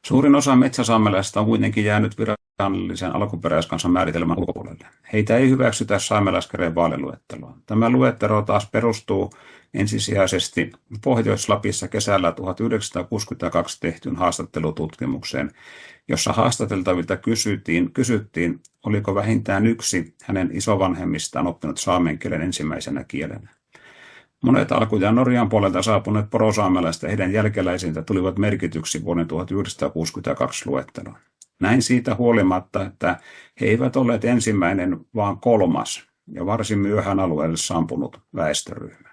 Suurin osa metsäsaamelaisista on kuitenkin jäänyt virallisen alkuperäiskansan määritelmän ulkopuolelle. Heitä ei hyväksytä saamelaiskäräjien vaaliluetteloon. Tämä luettelo taas perustuu ensisijaisesti Pohjois-Lapissa kesällä 1962 tehtyyn haastattelututkimukseen, jossa haastateltavilta kysyttiin, oliko vähintään yksi hänen isovanhemmistaan oppinut saamen kielen ensimmäisenä kielenä. Monet alku- ja Norjan puolelta saapuneet porosaamelaiset ja heidän jälkeläisinsä tulivat merkityksi vuoden 1962 luetteloon. Näin siitä huolimatta, että he eivät olleet ensimmäinen, vaan kolmas ja varsin myöhään alueelle saapunut väestöryhmä.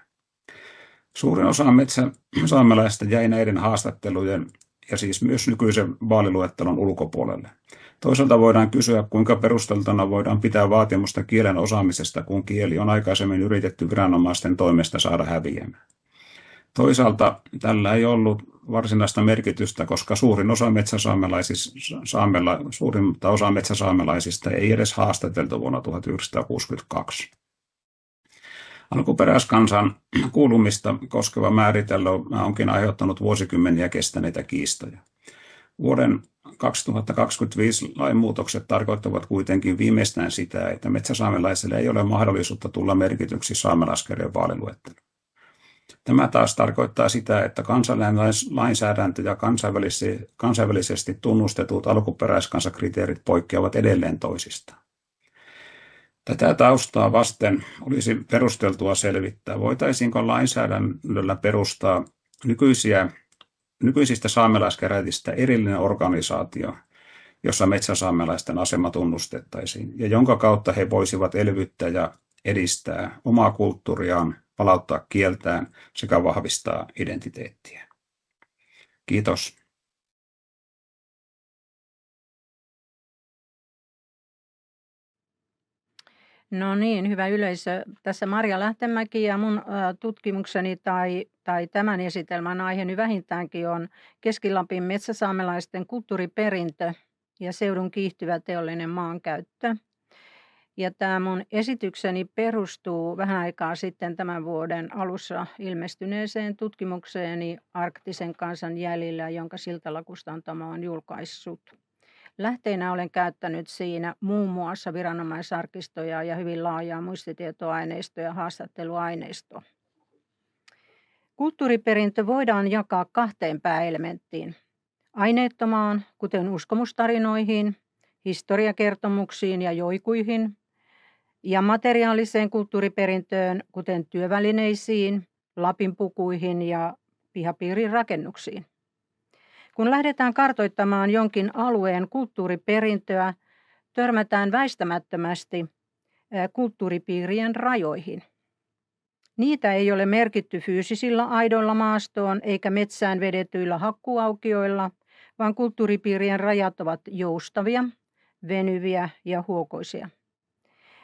Suurin osa metsäsaamelaisista jäi näiden haastattelujen ja siis myös nykyisen vaaliluettelon ulkopuolelle. Toisaalta voidaan kysyä, kuinka perusteltuna voidaan pitää vaatimusta kielen osaamisesta, kun kieli on aikaisemmin yritetty viranomaisten toimesta saada häviämään. Toisaalta tällä ei ollut varsinaista merkitystä, koska suurinta osa metsäsaamelaisista ei edes haastateltu vuonna 1962. Alkuperäiskansan kuulumista koskeva määritelmä onkin aiheuttanut vuosikymmeniä kestäneitä kiistoja. Vuoden 2025 lainmuutokset tarkoittavat kuitenkin viimeistään sitä, että metsäsaamelaisille ei ole mahdollisuutta tulla merkityksi saamelaiskäräjien vaaliluetteloon. Tämä taas tarkoittaa sitä, että kansallinen lainsäädäntö ja kansainvälisesti tunnustetut alkuperäiskansakriteerit poikkeavat edelleen toisistaan. Tätä taustaa vasten olisi perusteltua selvittää, voitaisiinko lainsäädännöllä perustaa nykyisiä nykyisistä saamelaiskäräjistä erillinen organisaatio, jossa metsäsaamelaisten asema tunnustettaisiin ja jonka kautta he voisivat elvyttää ja edistää omaa kulttuuriaan, palauttaa kieltään sekä vahvistaa identiteettiä. Kiitos. No niin, hyvä yleisö. Tässä Marja Lähtemäki ja mun tutkimukseni tai tämän esitelmän aiheeni vähintäänkin on Keski-Lapin metsäsaamelaisten kulttuuriperintö ja seudun kiihtyvä teollinen maankäyttö. Ja tämä mun esitykseni perustuu vähän aikaa sitten tämän vuoden alussa ilmestyneeseen tutkimukseeni Arktisen kansan jäljillä, jonka Siltalakustantamo on julkaissut. Lähteinä olen käyttänyt siinä muun muassa viranomaisarkistoja ja hyvin laajaa muistitietoaineistoa ja haastatteluaineistoa. Kulttuuriperintö voidaan jakaa 2 pääelementtiin. Aineettomaan, kuten uskomustarinoihin, historiakertomuksiin ja joikuihin, ja materiaaliseen kulttuuriperintöön, kuten työvälineisiin, lapinpukuihin ja pihapiirin rakennuksiin. Kun lähdetään kartoittamaan jonkin alueen kulttuuriperintöä, törmätään väistämättömästi kulttuuripiirien rajoihin. Niitä ei ole merkitty fyysisillä aidoilla maastoon eikä metsään vedetyillä hakkuaukioilla, vaan kulttuuripiirien rajat ovat joustavia, venyviä ja huokoisia.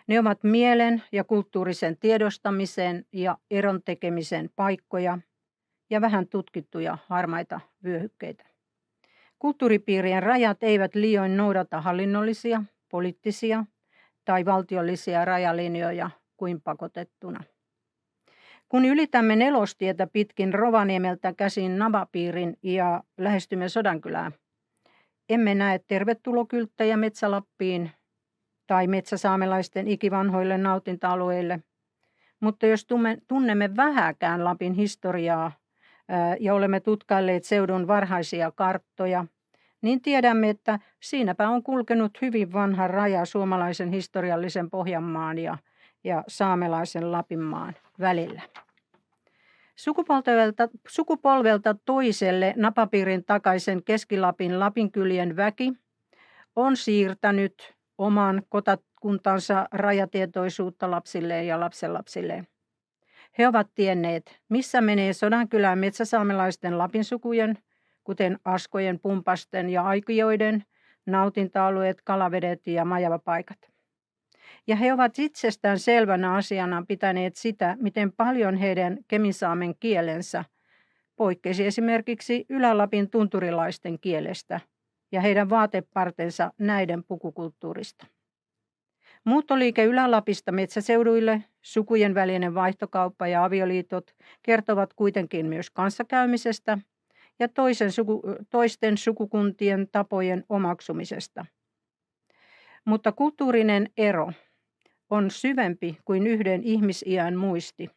Ne ovat mielen ja kulttuurisen tiedostamisen ja eron tekemisen paikkoja ja vähän tutkittuja harmaita vyöhykkeitä. Kulttuuripiirien rajat eivät liioin noudata hallinnollisia, poliittisia tai valtiollisia rajalinjoja kuin pakotettuna. Kun ylitämme Nelostietä pitkin Rovaniemeltä käsin Napapiirin ja lähestymme Sodankylää, emme näe tervetulokylttejä Metsälappiin tai metsäsaamelaisten ikivanhoille nautinta-alueille, mutta jos tunnemme vähäkään Lapin historiaa ja olemme tutkailleet seudun varhaisia karttoja, niin tiedämme, että siinäpä on kulkenut hyvin vanha raja suomalaisen historiallisen Pohjanmaan ja saamelaisen Lapinmaan välillä. Sukupolvelta toiselle Napapiirin takaisen Keski-Lapin Lapinkylien väki on siirtänyt oman kotakuntansa rajatietoisuutta lapsilleen ja lapsenlapsilleen. He ovat tienneet, missä menee Sodankylän metsäsaamelaisten Lapinsukujen, kuten Askojen, Pumpasten ja Aikioiden, nautinta-alueet, kalavedet ja majavapaikat. Ja he ovat itsestään selvänä asiana pitäneet sitä, miten paljon heidän kemisaamen kielensä poikkesi esimerkiksi Ylä-Lapin tunturilaisten kielestä ja heidän vaatepartensa näiden pukukulttuurista. Muuttoliike Ylä-Lapista metsäseuduille, sukujen välinen vaihtokauppa ja avioliitot kertovat kuitenkin myös kanssakäymisestä ja toisten sukukuntien tapojen omaksumisesta. Mutta kulttuurinen ero on syvempi kuin yhden ihmisiän muisti,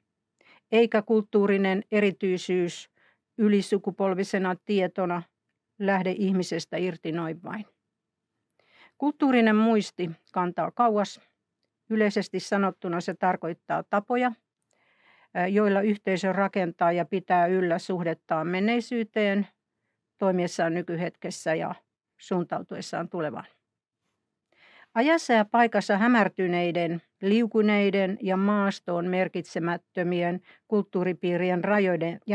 eikä kulttuurinen erityisyys ylisukupolvisena tietona lähde ihmisestä irti noin vain. Kulttuurinen muisti kantaa kauas. Yleisesti sanottuna se tarkoittaa tapoja, joilla yhteisö rakentaa ja pitää yllä suhdettaan menneisyyteen, toimiessaan nykyhetkessä ja suuntautuessaan tulevaan. Ajassa ja paikassa hämärtyneiden, liukuneiden ja maastoon merkitsemättömien kulttuuripiirien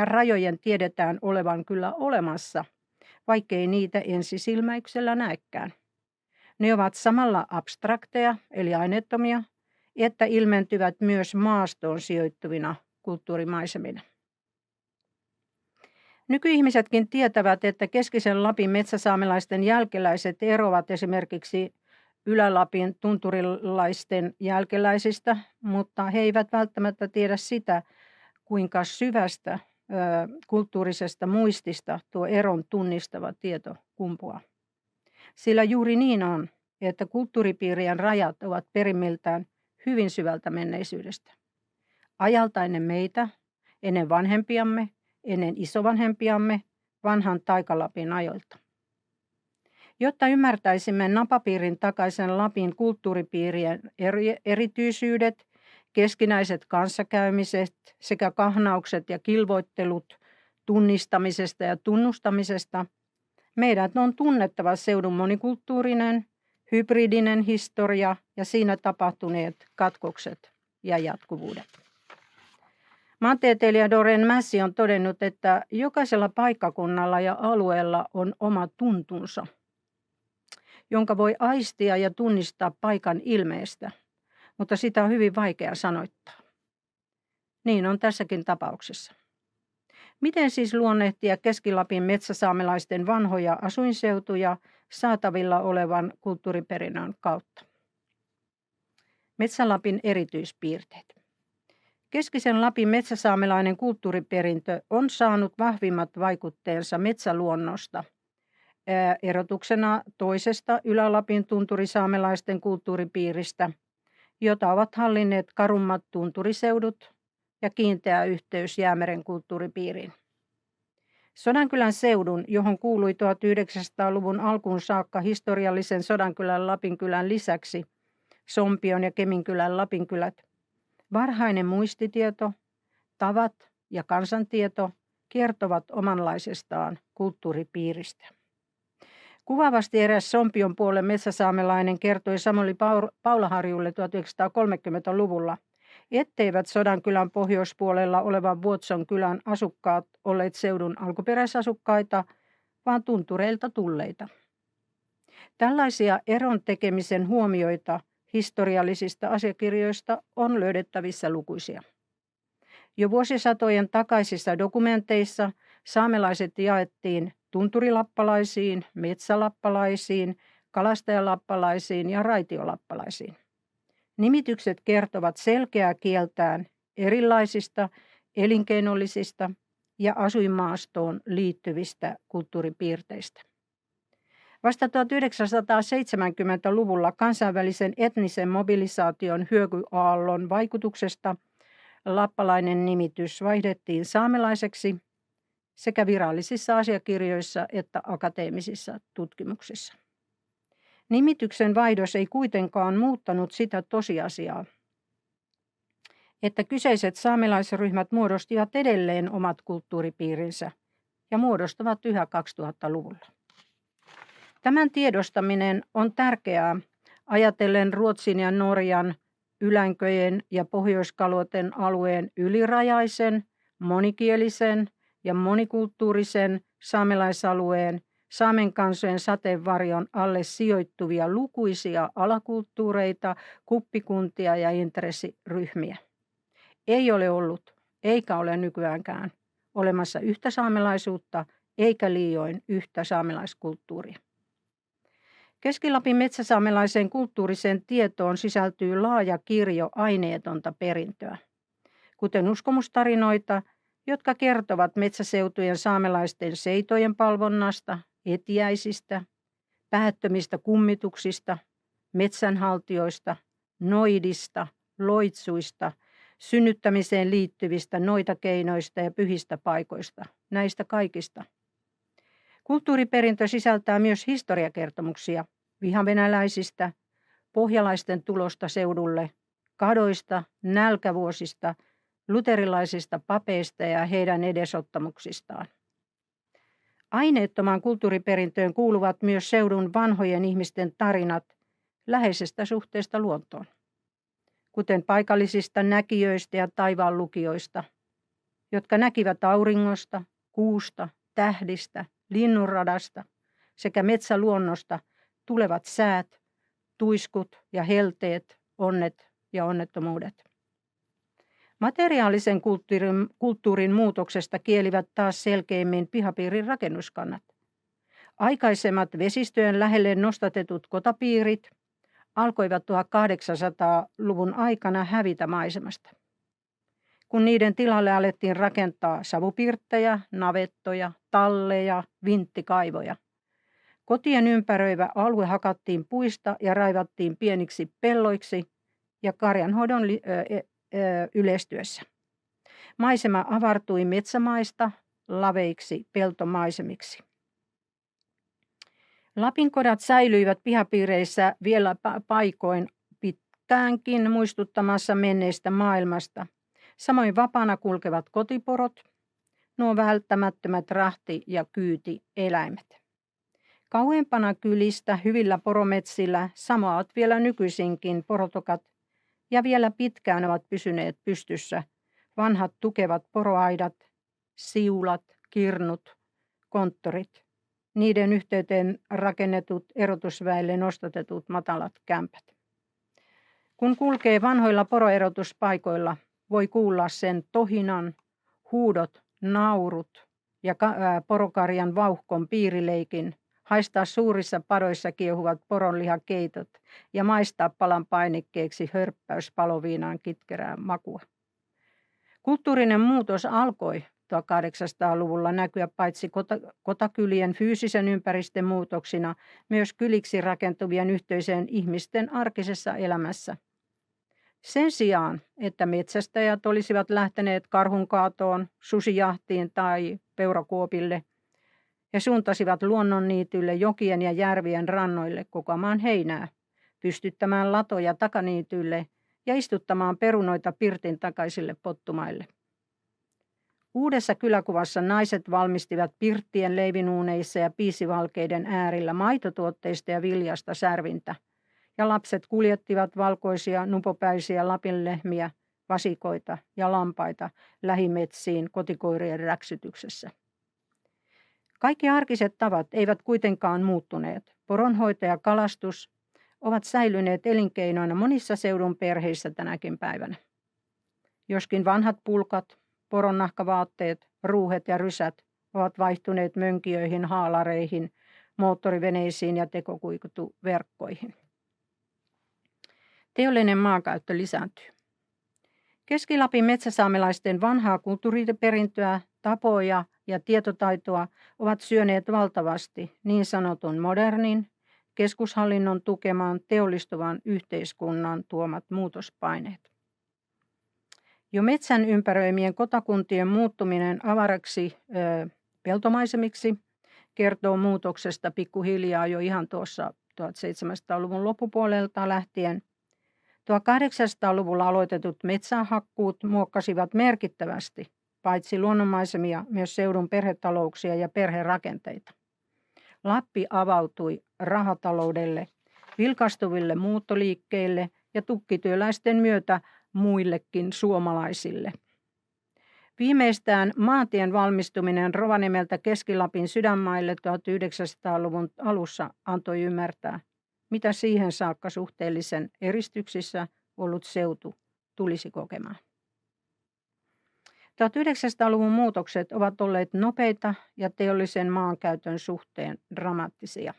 rajojen tiedetään olevan kyllä olemassa, vaikkei niitä ensisilmäyksellä näekään. Ne ovat samalla abstrakteja eli aineettomia, että ilmentyvät myös maastoon sijoittuvina kulttuurimaisemina. Nykyihmisetkin tietävät, että keskisen Lapin metsäsaamelaisten jälkeläiset eroavat esimerkiksi Ylä-Lapin tunturilaisten jälkeläisistä, mutta he eivät välttämättä tiedä sitä, kuinka syvästä kulttuurisesta muistista tuo eron tunnistava tieto kumpuaa. Sillä juuri niin on, että kulttuuripiirien rajat ovat perimmiltään hyvin syvältä menneisyydestä. Ajalta ennen meitä, ennen vanhempiamme, ennen isovanhempiamme, vanhan Taikalapin ajoilta. Jotta ymmärtäisimme Napapiirin takaisen Lapin kulttuuripiirien erityisyydet, keskinäiset kanssakäymiset sekä kahnaukset ja kilvoittelut tunnistamisesta ja tunnustamisesta, meidät on tunnettava seudun monikulttuurinen, hybridinen historia ja siinä tapahtuneet katkokset ja jatkuvuudet. Maantieteilijä Doreen Massey on todennut, että jokaisella paikkakunnalla ja alueella on oma tuntunsa, jonka voi aistia ja tunnistaa paikan ilmeestä, mutta sitä on hyvin vaikea sanoittaa. Niin on tässäkin tapauksessa. Miten siis luonnehtia Keski-Lapin metsäsaamelaisten vanhoja asuinseutuja saatavilla olevan kulttuuriperinnön kautta? Metsä-Lapin erityispiirteet. Keskisen Lapin metsäsaamelainen kulttuuriperintö on saanut vahvimmat vaikutteensa metsäluonnosta, erotuksena toisesta Ylä-Lapin tunturisaamelaisten kulttuuripiiristä, jota ovat hallinneet karummat tunturiseudut ja kiinteä yhteys Jäämeren kulttuuripiiriin. Sodankylän seudun, johon kuului 1900-luvun alkuun saakka historiallisen Sodankylän Lapinkylän lisäksi Sompion ja Keminkylän Lapinkylät, varhainen muistitieto, tavat ja kansantieto kertovat omanlaisestaan kulttuuripiiristä. Kuvaavasti eräs Sompion puolen metsäsaamelainen kertoi Samuli Paulaharjulle 1930-luvulla, etteivät Sodankylän pohjoispuolella olevan Vuotson kylän asukkaat olleet seudun alkuperäisasukkaita, vaan tuntureilta tulleita. Tällaisia eron tekemisen huomioita historiallisista asiakirjoista on löydettävissä lukuisia. Jo vuosisatojen takaisissa dokumenteissa saamelaiset jaettiin tunturilappalaisiin, metsälappalaisiin, kalastajalappalaisiin ja raitiolappalaisiin. Nimitykset kertovat selkeää kieltään erilaisista elinkeinollisista ja asuinmaastoon liittyvistä kulttuuripiirteistä. Vasta 1970-luvulla kansainvälisen etnisen mobilisaation hyökyaallon vaikutuksesta lappalainen nimitys vaihdettiin saamelaiseksi sekä virallisissa asiakirjoissa että akateemisissa tutkimuksissa. Nimityksen vaihdos ei kuitenkaan muuttanut sitä tosiasiaa, että kyseiset saamelaisryhmät muodostivat edelleen omat kulttuuripiirinsä ja muodostavat yhä 2000-luvulla. Tämän tiedostaminen on tärkeää ajatellen Ruotsin ja Norjan, Ylänköjen ja Pohjoiskaloten alueen ylirajaisen, monikielisen ja monikulttuurisen saamelaisalueen saamen kansojen sateenvarjon alle sijoittuvia lukuisia alakulttuureita, kuppikuntia ja intressiryhmiä. Ei ole ollut, eikä ole nykyäänkään, olemassa yhtä saamelaisuutta eikä liioin yhtä saamelaiskulttuuria. Keski-Lapin metsäsaamelaiseen kulttuuriseen tietoon sisältyy laaja kirjo aineetonta perintöä, kuten uskomustarinoita, jotka kertovat metsäseutujen saamelaisten seitojen palvonnasta, etiäisistä, päättömistä kummituksista, metsänhaltijoista, noidista, loitsuista, synnyttämiseen liittyvistä noitakeinoista ja pyhistä paikoista, näistä kaikista. Kulttuuriperintö sisältää myös historiakertomuksia vihavenäläisistä, pohjalaisten tulosta seudulle, kadoista, nälkävuosista, luterilaisista papeista ja heidän edesottamuksistaan. Aineettomaan kulttuuriperintöön kuuluvat myös seudun vanhojen ihmisten tarinat läheisestä suhteesta luontoon, kuten paikallisista näkijöistä ja taivaanlukijoista, jotka näkivät auringosta, kuusta, tähdistä, linnunradasta sekä metsäluonnosta tulevat säät, tuiskut ja helteet, onnet ja onnettomuudet. Materiaalisen kulttuurin muutoksesta kielivät taas selkeimmin pihapiirin rakennuskannat. Aikaisemmat vesistöjen lähelle nostatetut kotapiirit alkoivat 1800-luvun aikana hävitä maisemasta, kun niiden tilalle alettiin rakentaa savupirttejä, navettoja, talleja, vinttikaivoja. Kotien ympäröivä alue hakattiin puista ja raivattiin pieniksi pelloiksi ja karjanhoidon yleistyessä. Maisema avartui metsämaista laveiksi peltomaisemiksi. Lapinkodat säilyivät pihapiireissä vielä paikoin pitkäänkin muistuttamassa menneestä maailmasta. Samoin vapaana kulkevat kotiporot, nuo välttämättömät rahti- ja kyytieläimet. Kauempana kylistä hyvillä porometsillä samoavat vielä nykyisinkin porotokat ja vielä pitkään ovat pysyneet pystyssä vanhat tukevat poroaidat, siulat, kirnut, konttorit, niiden yhteyteen rakennetut erotusväille nostatetut matalat kämpät. Kun kulkee vanhoilla poroerotuspaikoilla, voi kuulla sen tohinan, huudot, naurut ja porokarjan vauhkon piirileikin, haistaa suurissa padoissa kiehuvat poronlihakeitot ja maistaa palan painikkeeksi hörppäys paloviinaan kitkerää makua. Kulttuurinen muutos alkoi 1800-luvulla näkyä paitsi kotakylien fyysisen ympäristön muutoksina, myös kyliksi rakentuvien yhteisöjen ihmisten arkisessa elämässä. Sen sijaan, että metsästäjät olisivat lähteneet karhunkaatoon, susijahtiin tai peurakuopille, he suuntasivat luonnonniityille, jokien ja järvien rannoille kokoamaan heinää, pystyttämään latoja takaniityille ja istuttamaan perunoita pirtin takaisille pottumaille. Uudessa kyläkuvassa naiset valmistivat pirttien leivinuuneissa ja piisivalkeiden äärillä maitotuotteista ja viljasta särvintä, ja lapset kuljettivat valkoisia nupopäisiä lapinlehmiä, vasikoita ja lampaita lähimetsiin kotikoirien räksytyksessä. Kaikki arkiset tavat eivät kuitenkaan muuttuneet. Poronhoito ja kalastus ovat säilyneet elinkeinoina monissa seudun perheissä tänäkin päivänä. Joskin vanhat pulkat, poronnahkavaatteet, ruuhet ja rysät ovat vaihtuneet mönkijöihin, haalareihin, moottoriveneisiin ja tekokuituverkkoihin. Teollinen maankäyttö lisääntyy. Keski-Lapin metsäsaamelaisten vanhaa kulttuuriperintöä, tapoja ja tietotaitoa ovat syöneet valtavasti niin sanotun modernin, keskushallinnon tukemaan teollistuvan yhteiskunnan tuomat muutospaineet. Jo metsän ympäröimien kotakuntien muuttuminen avaraksi peltomaisemiksi kertoo muutoksesta pikkuhiljaa jo ihan tuossa 1700-luvun loppupuolelta lähtien. 1800-luvulla aloitetut metsähakkuut muokkasivat merkittävästi paitsi luonnonmaisemia, myös seudun perhetalouksia ja perherakenteita. Lappi avautui rahataloudelle, vilkastuville muuttoliikkeille ja tukkityöläisten myötä muillekin suomalaisille. Viimeistään maantien valmistuminen Rovaniemeltä Keski-Lapin sydänmaille 1900-luvun alussa antoi ymmärtää, mitä siihen saakka suhteellisen eristyksissä ollut seutu tulisi kokemaan. 1900-luvun muutokset ovat olleet nopeita ja teollisen maankäytön suhteen dramaattisia.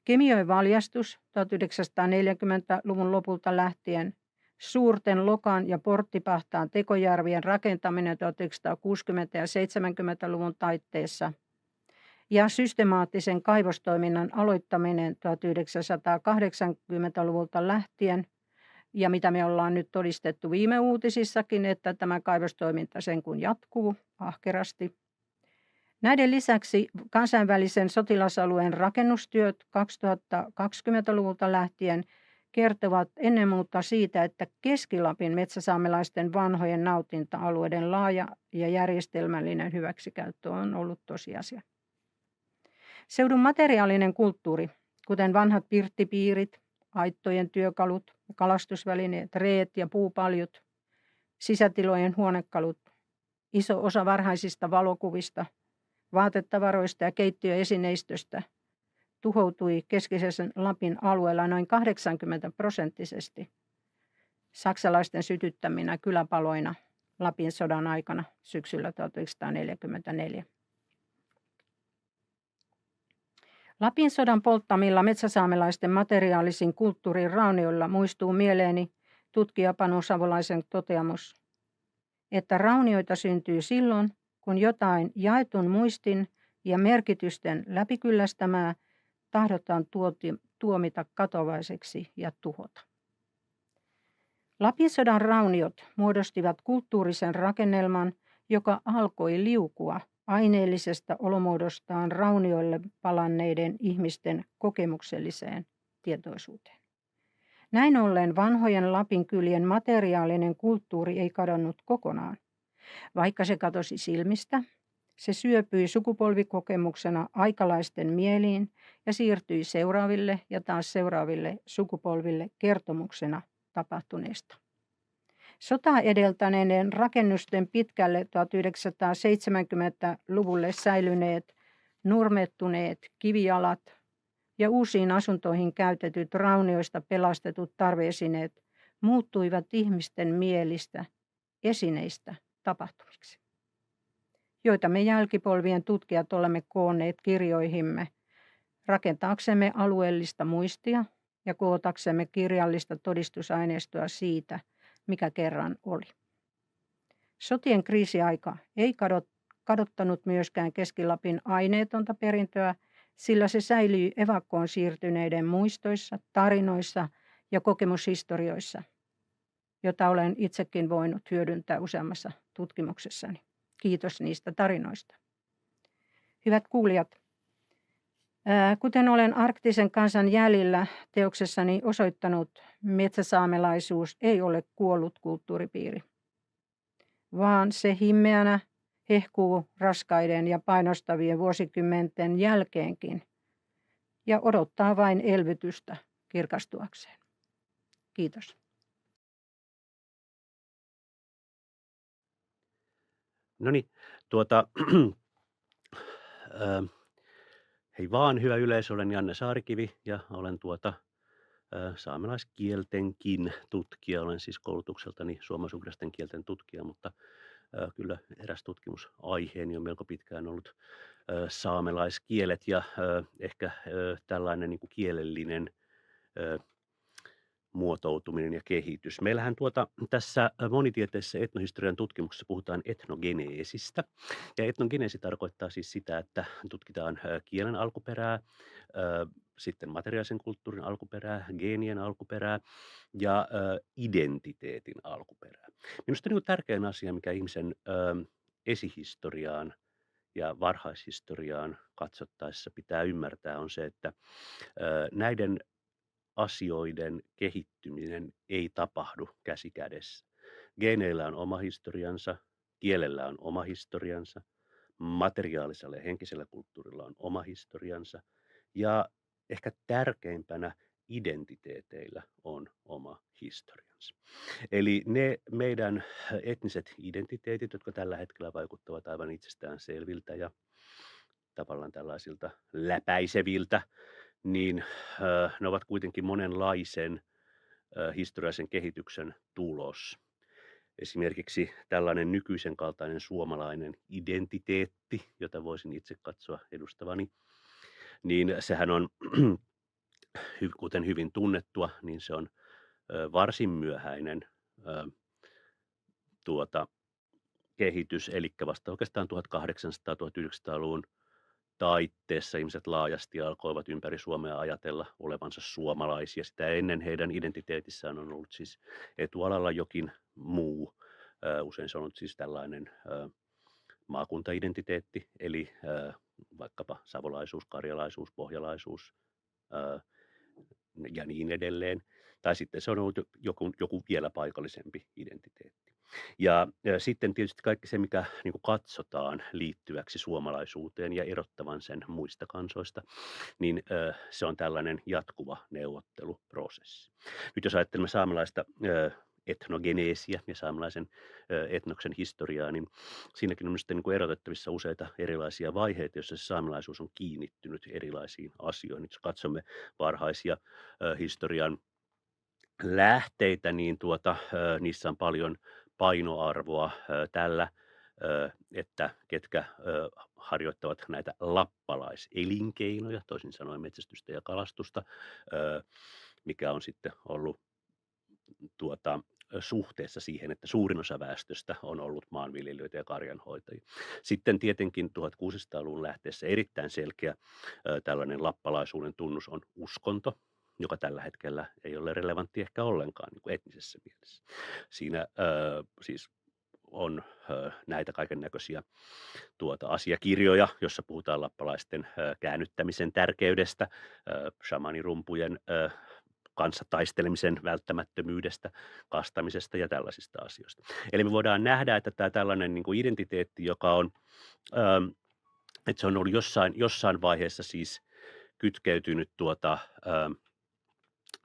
Kemijoen valjastus 1940-luvun lopulta lähtien, suurten Lokan ja Porttipahtaan tekojärvien rakentaminen 1960- ja 70-luvun taitteessa ja systemaattisen kaivostoiminnan aloittaminen 1980-luvulta lähtien, ja mitä me ollaan nyt todistettu viime uutisissakin, että tämä kaivostoiminta sen kun jatkuu ahkerasti. Näiden lisäksi kansainvälisen sotilasalueen rakennustyöt 2020-luvulta lähtien kertovat ennen muuta siitä, että Keski-Lapin metsäsaamelaisten vanhojen nautinta-alueiden laaja ja järjestelmällinen hyväksikäyttö on ollut tosiasia. Seudun materiaalinen kulttuuri, kuten vanhat pirttipiirit, aittojen työkalut, kalastusvälineet, reet ja puupaljut, sisätilojen huonekalut, iso osa varhaisista valokuvista, vaatetavaroista ja keittiöesineistöstä tuhoutui keskisen Lapin alueella noin 80% saksalaisten sytyttäminä kyläpaloina Lapin sodan aikana syksyllä 1944. Lapin sodan polttamilla metsäsaamelaisten materiaalisin kulttuurin raunioilla muistuu mieleeni tutkija Panu Savolaisen toteamus, että raunioita syntyy silloin, kun jotain jaetun muistin ja merkitysten läpikyllästämää tahdotaan tuomita katovaiseksi ja tuhota. Lapin sodan rauniot muodostivat kulttuurisen rakennelman, joka alkoi liukua aineellisesta olomuodostaan raunioille palanneiden ihmisten kokemukselliseen tietoisuuteen. Näin ollen vanhojen Lapin kylien materiaalinen kulttuuri ei kadonnut kokonaan, Vaikka se katosi silmistä, se syöpyi sukupolvikokemuksena aikalaisten mieliin ja siirtyi seuraaville ja taas seuraaville sukupolville kertomuksena tapahtuneesta. Sotaa edeltäneiden rakennusten pitkälle 1970-luvulle säilyneet nurmettuneet kivijalat ja uusiin asuntoihin käytetyt raunioista pelastetut tarveesineet muuttuivat ihmisten mielistä esineistä tapahtumiksi, joita me jälkipolvien tutkijat olemme koonneet kirjoihimme rakentaaksemme alueellista muistia ja kootaksemme kirjallista todistusaineistoa siitä, mikä kerran oli. Sotien kriisiaika ei kadottanut myöskään Keski-Lapin aineetonta perintöä, sillä se säilyi evakkoon siirtyneiden muistoissa, tarinoissa ja kokemushistorioissa, jota olen itsekin voinut hyödyntää useammassa tutkimuksessani. Kiitos niistä tarinoista. Hyvät kuulijat, kuten olen Arktisen kansan jäljillä teoksessani osoittanut, metsäsaamelaisuus ei ole kuollut kulttuuripiiri, vaan se himmeänä hehkuu raskaiden ja painostavien vuosikymmenten jälkeenkin ja odottaa vain elvytystä kirkastuakseen. Kiitos. No niin, hei vaan, hyvä yleisö, olen Janne Saarikivi ja olen saamelaiskieltenkin tutkija. Olen siis koulutukseltani suomalaisten kielten tutkija, mutta kyllä eräs tutkimusaiheeni on melko pitkään ollut saamelaiskielet ja ehkä tällainen niin kuin kielellinen muotoutuminen ja kehitys. Meillähän tässä monitieteisessä etnohistorian tutkimuksessa puhutaan etnogeneesistä. Ja etnogeneesi tarkoittaa siis sitä, että tutkitaan kielen alkuperää, sitten materiaalisen kulttuurin alkuperää, geenien alkuperää ja identiteetin alkuperää. Minusta niin kuin tärkein asia, mikä ihmisen esihistoriaan ja varhaishistoriaan katsottaessa pitää ymmärtää, on se, että näiden asioiden kehittyminen ei tapahdu käsi kädessä. Geeneillä on oma historiansa, kielellä on oma historiansa, materiaalisella ja henkisellä kulttuurilla on oma historiansa ja ehkä tärkeimpänä identiteeteillä on oma historiansa. Eli ne meidän etniset identiteetit, jotka tällä hetkellä vaikuttavat aivan itsestään selviltä ja tavallaan tällaisilta läpäiseviltä, niin ne ovat kuitenkin monenlaisen historiallisen kehityksen tulos. Esimerkiksi tällainen nykyisen kaltainen suomalainen identiteetti, jota voisin itse katsoa edustavani, niin sehän on, kuten hyvin tunnettua, niin se on varsin myöhäinen kehitys, eli vasta oikeastaan 1800-1900-luvun taitteessa ihmiset laajasti alkoivat ympäri Suomea ajatella olevansa suomalaisia. Sitä ennen heidän identiteetissään on ollut siis etualalla jokin muu. Usein se on ollut siis tällainen maakuntaidentiteetti, eli vaikkapa savolaisuus, karjalaisuus, pohjalaisuus ja niin edelleen. Tai sitten se on ollut joku vielä paikallisempi identiteetti. Ja sitten tietysti kaikki se, mikä niin kuin katsotaan liittyväksi suomalaisuuteen ja erottavan sen muista kansoista, niin se on tällainen jatkuva neuvotteluprosessi. Nyt jos ajattelemme saamelaista etnogeneesiä ja saamelaisen etnoksen historiaa, niin siinäkin on sitten niin kuin erotettavissa useita erilaisia vaiheita, joissa se saamelaisuus on kiinnittynyt erilaisiin asioihin. Nyt jos katsomme varhaisia historian lähteitä, niin niissä on paljon painoarvoa tällä, että ketkä harjoittavat näitä lappalaiselinkeinoja, toisin sanoen metsästystä ja kalastusta, mikä on sitten ollut suhteessa siihen, että suurin osa väestöstä on ollut maanviljelijöitä ja karjanhoitajia. Sitten tietenkin 1600-luvun lähteessä erittäin selkeä tällainen lappalaisuuden tunnus on uskonto, joka tällä hetkellä ei ole relevantti ehkä ollenkaan niin kuin etnisessä mielessä. Siinä siis on näitä kaiken näköisiä asiakirjoja, jossa puhutaan lappalaisten käännyttämisen tärkeydestä, shamanirumpujen kanssa taistelemisen välttämättömyydestä, kastamisesta ja tällaisista asioista. Eli me voidaan nähdä, että tämä tällainen niin kuin identiteetti, joka on, että se on ollut jossain vaiheessa siis kytkeytynyt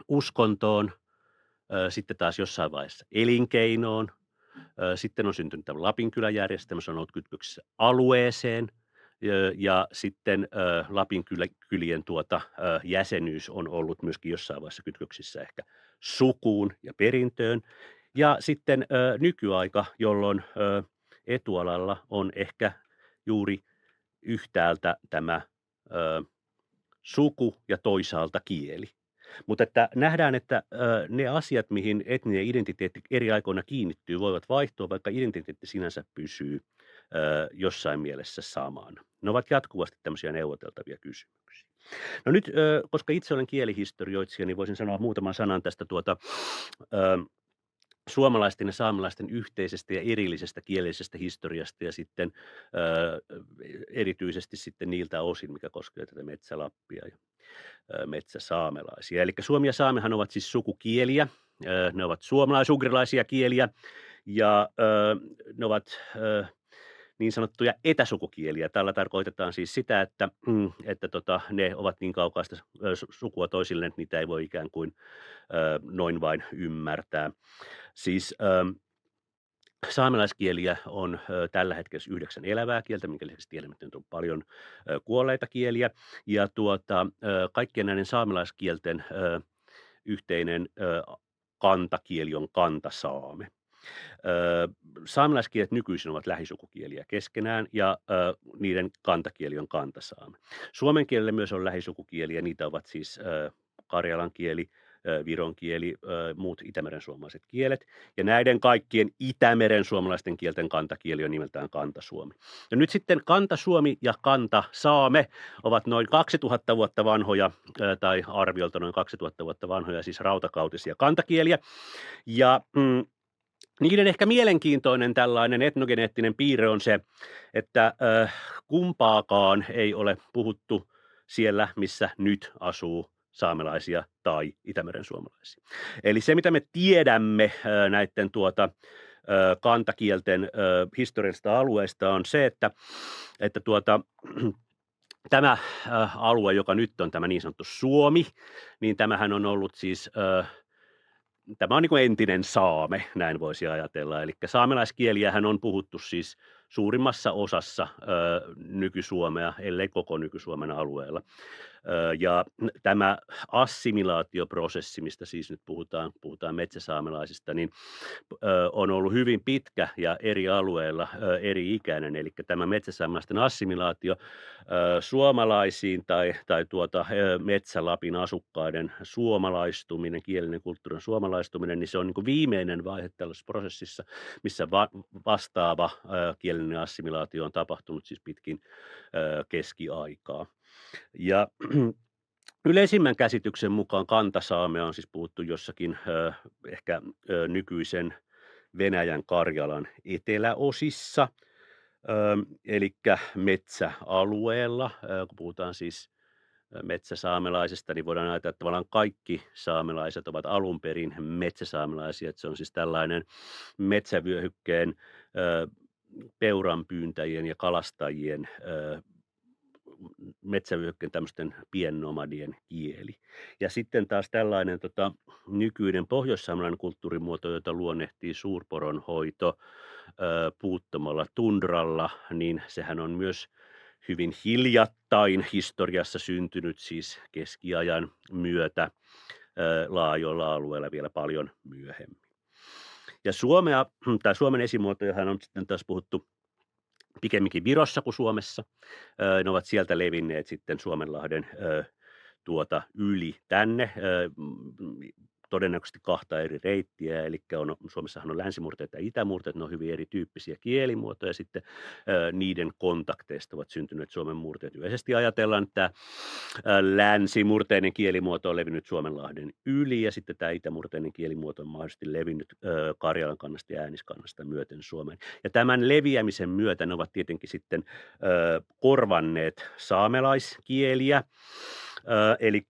uskontoon, sitten taas jossain vaiheessa elinkeinoon, sitten on syntynyt tämä Lapinkyläjärjestelmä, se on ollut kytköksissä alueeseen, ja sitten Lapinkylien jäsenyys on ollut myöskin jossain vaiheessa kytköksissä ehkä sukuun ja perintöön. Ja sitten nykyaika, jolloin etualalla on ehkä juuri yhtäältä tämä suku ja toisaalta kieli. Mutta että nähdään, että ne asiat, mihin etninen identiteetti eri aikoina kiinnittyy, voivat vaihtua, vaikka identiteetti sinänsä pysyy jossain mielessä samana. Ne ovat jatkuvasti tämmöisiä neuvoteltavia kysymyksiä. No nyt, koska itse olen kielihistorioitsija, niin voisin sanoa muutaman sanan tästä suomalaisten ja saamelaisten yhteisestä ja erillisestä kielellisestä historiasta ja sitten erityisesti sitten niiltä osin, mikä koskee tätä Metsä-Lappia ja metsäsaamelaisia. Eli suomi ja saamehan ovat siis sukukieliä, ne ovat suomalais-ugrilaisia kieliä ja ne ovat niin sanottuja etäsukukieliä. Tällä tarkoitetaan siis sitä, että ne ovat niin kaukaista sukua toisilleen, että niitä ei voi ikään kuin noin vain ymmärtää. Siis saamelaiskieliä on tällä hetkellä 9 elävää kieltä, minkä lisäksi tiedämme, että on paljon kuolleita kieliä. Ja kaikkien näiden saamelaiskielten yhteinen kantakieli on kantasaame. Saamelaiskielet nykyisin ovat lähisukukieliä keskenään ja niiden kantakieli on kantasaame. Suomen kielellä myös on lähisukukieliä, niitä ovat siis karjalan kieli, viron kieli, muut Itämeren suomalaiset kielet. Ja näiden kaikkien Itämeren suomalaisten kielten kantakieli on nimeltään kantasuomi. Ja nyt sitten kantasuomi ja kantasaame ovat noin 2000 vuotta vanhoja, tai arviolta noin 2000 vuotta vanhoja, siis rautakautisia kantakieliä. Ja niiden ehkä mielenkiintoinen tällainen etnogeneettinen piirre on se, että kumpaakaan ei ole puhuttu siellä, missä nyt asuu saamelaisia tai Itämeren suomalaisia. Eli se, mitä me tiedämme näiden kantakielten historiallisista alueista, on se, että tämä alue, joka nyt on tämä niin sanottu Suomi, niin tämähän on ollut siis tämä on niin kuin entinen saame, näin voisi ajatella. Eli saamelaiskieliähän on puhuttu siis suurimmassa osassa nyky-Suomea, ellei koko nyky-Suomen alueella. Ja tämä assimilaatioprosessi, mistä siis nyt puhutaan metsäsaamelaisista, niin on ollut hyvin pitkä ja eri alueilla eri ikäinen. Eli tämä metsäsaamelaisten assimilaatio suomalaisiin tai Metsä-Lapin asukkaiden suomalaistuminen, kielinen kulttuurin suomalaistuminen, niin se on niin kuin viimeinen vaihe tällaisessa prosessissa, missä vastaava kielinen assimilaatio on tapahtunut siis pitkin keskiaikaa. Ja yleisimmän käsityksen mukaan kantasaamea on siis puhuttu jossakin ehkä nykyisen Venäjän Karjalan eteläosissa, eli metsäalueella. Kun puhutaan siis metsäsaamelaisesta, niin voidaan ajatella, että tavallaan kaikki saamelaiset ovat alun perin metsäsaamelaisia. Että se on siis tällainen metsävyöhykkeen peuranpyyntäjien ja kalastajien metsävyöhykkeen tämmöisten piennomadien kieli. Ja sitten taas tällainen nykyinen pohjoissaamelainen kulttuurimuoto, jota luonnehtii suurporonhoito puuttomalla tundralla, niin sehän on myös hyvin hiljattain historiassa syntynyt siis keskiajan myötä laajoilla alueilla vielä paljon myöhemmin. Ja Suomen esimuotojahan on sitten taas puhuttu pikemminkin Virossa kuin Suomessa. Ne ovat sieltä levinneet sitten Suomenlahden yli tänne. Todennäköisesti 2 eri reittiä, eli Suomessahan on länsimurteet ja itämurteet, ne on hyvin erityyppisiä kielimuotoja, sitten niiden kontakteista ovat syntyneet Suomen murteet. Yleisesti ajatellaan, että länsimurteinen kielimuoto on levinnyt Suomenlahden yli, ja sitten tämä itämurteinen kielimuoto on mahdollisesti levinnyt Karjalan kannasta ja Ääniskannasta myöten Suomeen. Ja tämän leviämisen myötä ne ovat tietenkin sitten korvanneet saamelaiskieliä, eli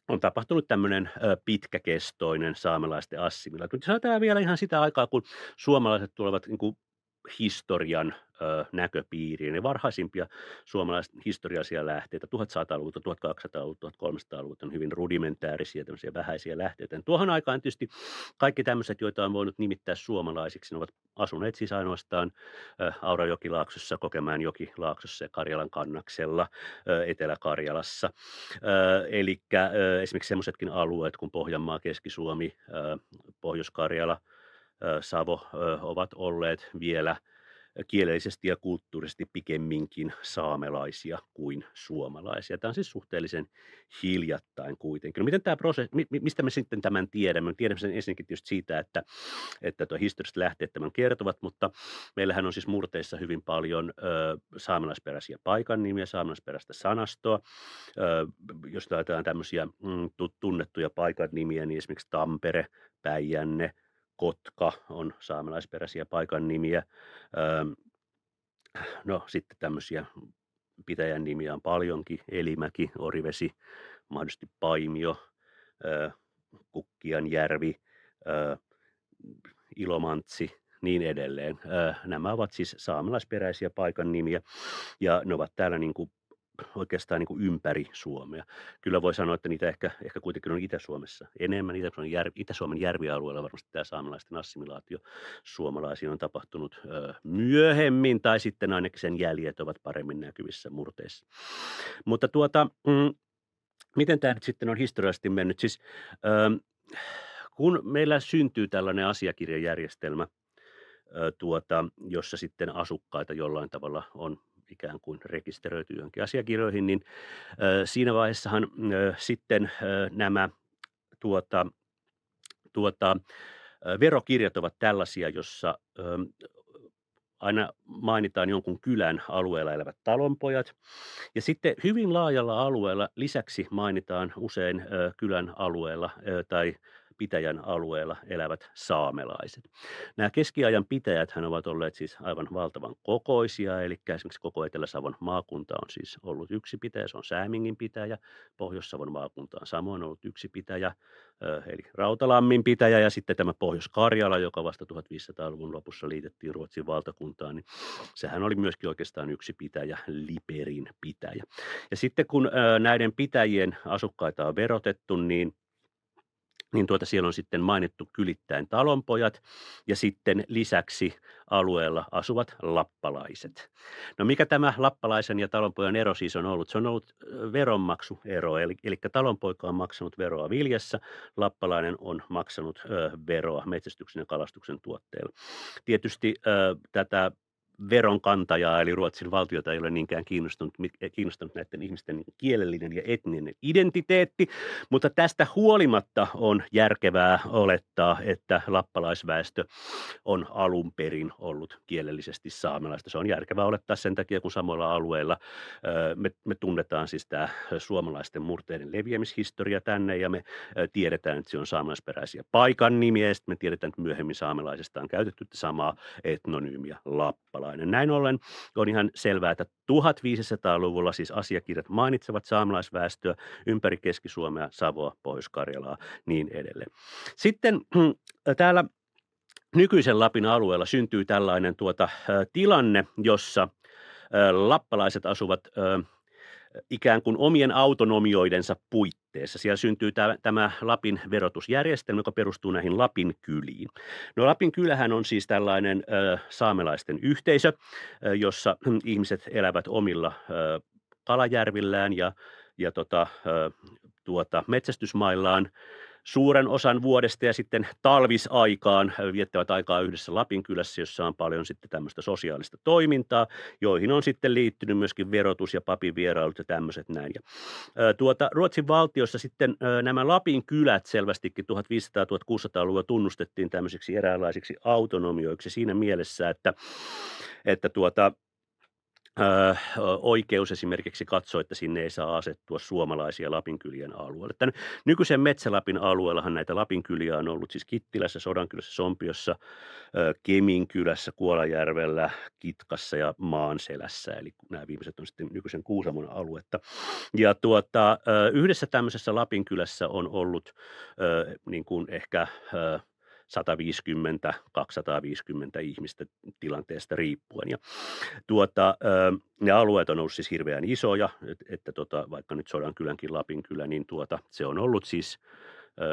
on tapahtunut tämmöinen pitkäkestoinen saamelaisten assimilaatio. Mutta sanotaan vielä ihan sitä aikaa, kun suomalaiset tulevat niin kuin historian näköpiiriin. Ne varhaisimpia suomalaisten historiallisia lähteitä 1100-luvulta, 1200-luvulta, 1300-luvulta on hyvin rudimentäärisiä, tämmöisiä vähäisiä lähteitä. Tuohon aikaan tietysti kaikki tämmöiset, joita on voinut nimittää suomalaisiksi, ne ovat asuneet siis ainoastaan Aurajokilaaksossa, Kokemäenjokilaaksossa ja Karjalan kannaksella Etelä-Karjalassa. Eli esimerkiksi semmoisetkin alueet kuin Pohjanmaa, Keski-Suomi, Pohjois-Karjala, Savo ovat olleet vielä kielellisesti ja kulttuurisesti pikemminkin saamelaisia kuin suomalaisia. Tämä on siis suhteellisen hiljattain kuitenkin. No miten tämä mistä me sitten tämän tiedämme? Me tiedämme sen ensinnäkin tietysti siitä, että tuo historialliset lähteet tämän kertovat, mutta meillähän on siis murteissa hyvin paljon saamelaisperäisiä paikannimiä, saamelaisperäistä sanastoa. Jos ajatellaan tämmöisiä tunnettuja paikannimiä, niin esimerkiksi Tampere, Päijänne, Kotka on saamelaisperäisiä paikan nimiä. No sitten tämmöisiä pitäjän nimiä on paljonkin. Elimäki, Orivesi, mahdollisesti Paimio, Kukkianjärvi, Ilomantsi, niin edelleen. Nämä ovat siis saamelaisperäisiä paikan nimiä ja ne ovat täällä niin kuin oikeastaan niin kuin ympäri Suomea. Kyllä voi sanoa, että niitä ehkä kuitenkin on Itä-Suomessa enemmän. Itä-Suomen järvialueella varmasti tämä saamelaisten assimilaatio suomalaisiin on tapahtunut myöhemmin, tai sitten ainakin sen jäljet ovat paremmin näkyvissä murteissa. Mutta miten tämä nyt sitten on historiallisesti mennyt? Siis, kun meillä syntyy tällainen asiakirjajärjestelmä, jossa sitten asukkaita jollain tavalla on ikään kuin rekisteröity johonkin asiakirjoihin, niin siinä vaiheessahan sitten nämä verokirjat ovat tällaisia, jossa aina mainitaan jonkun kylän alueella elävät talonpojat. Ja sitten hyvin laajalla alueella lisäksi mainitaan usein kylän alueella tai pitäjän alueella elävät saamelaiset. Nämä keskiajan pitäjäthän ovat olleet siis aivan valtavan kokoisia, eli esimerkiksi koko Etelä-Savon maakunta on siis ollut yksi pitäjä, se on Säämingin pitäjä, Pohjois-Savon maakunta on samoin ollut yksi pitäjä, eli Rautalammin pitäjä, ja sitten tämä Pohjois-Karjala, joka vasta 1500-luvun lopussa liitettiin Ruotsin valtakuntaan, niin sehän oli myöskin oikeastaan yksi pitäjä, Liperin pitäjä. Ja sitten kun näiden pitäjien asukkaita on verotettu, niin siellä on sitten mainittu kylittäin talonpojat ja sitten lisäksi alueella asuvat lappalaiset. No mikä tämä lappalaisen ja talonpojan ero siis on ollut? Se on ollut veronmaksuero, eli talonpoika on maksanut veroa viljassa, lappalainen on maksanut veroa metsästyksen ja kalastuksen tuotteilla. Tietysti tätä veronkantajaa eli Ruotsin valtiota ei ole niinkään kiinnostunut näiden ihmisten kielellinen ja etninen identiteetti, mutta tästä huolimatta on järkevää olettaa, että lappalaisväestö on alun perin ollut kielellisesti saamelaista. Se on järkevää olettaa sen takia, kun samoilla alueilla me tunnetaan siis tämä suomalaisten murteiden leviämishistoria tänne ja me tiedetään, että se on saamelaisperäisiä paikan nimiä ja sitten me tiedetään, että myöhemmin saamelaisesta on käytetty samaa etnonyymiä lappalainen. Näin ollen on ihan selvää, että 1500-luvulla siis asiakirjat mainitsevat saamelaisväestöä ympäri Keski-Suomea, Savoa, Pohjois-Karjalaa, niin edelleen. Sitten täällä nykyisen Lapin alueella syntyy tällainen tilanne, jossa lappalaiset asuvat ikään kuin omien autonomioidensa puitteissa. Siellä syntyy tämä Lapin verotusjärjestelmä, joka perustuu näihin Lapin kyliin. No Lapin kylähän on siis tällainen saamelaisten yhteisö, jossa ihmiset elävät omilla kalajärvillään ja metsästysmaillaan suuren osan vuodesta ja sitten talvisaikaan viettävät aikaa yhdessä Lapin kylässä, jossa on paljon sitten tämmöistä sosiaalista toimintaa, joihin on sitten liittynyt myöskin verotus ja papin vierailut ja tämmöiset näin. Ja, Ruotsin valtiossa sitten nämä Lapin kylät selvästikin 1500-1600-luvulla tunnustettiin tämmöisiksi eräänlaisiksi autonomioiksi siinä mielessä, että oikeus esimerkiksi katsoi, että sinne ei saa asettua suomalaisia Lapinkylien alueelle. Tän nykyisen Metsä-Lapin alueellahan näitä Lapinkyliä on ollut siis Kittilässä, Sodankylässä, Sompiossa, Keminkylässä, Kuolajärvellä, Kitkassa ja Maanselässä, eli nämä viimeiset on sitten nykyisen Kuusamon aluetta. Ja yhdessä tämmöisessä Lapinkylässä on ollut niin kuin ehkä 150-250 ihmistä tilanteesta riippuen. Ja ne alueet on ollut siis hirveän isoja, että vaikka nyt Sodankylänkin Lapinkylä, niin se on ollut siis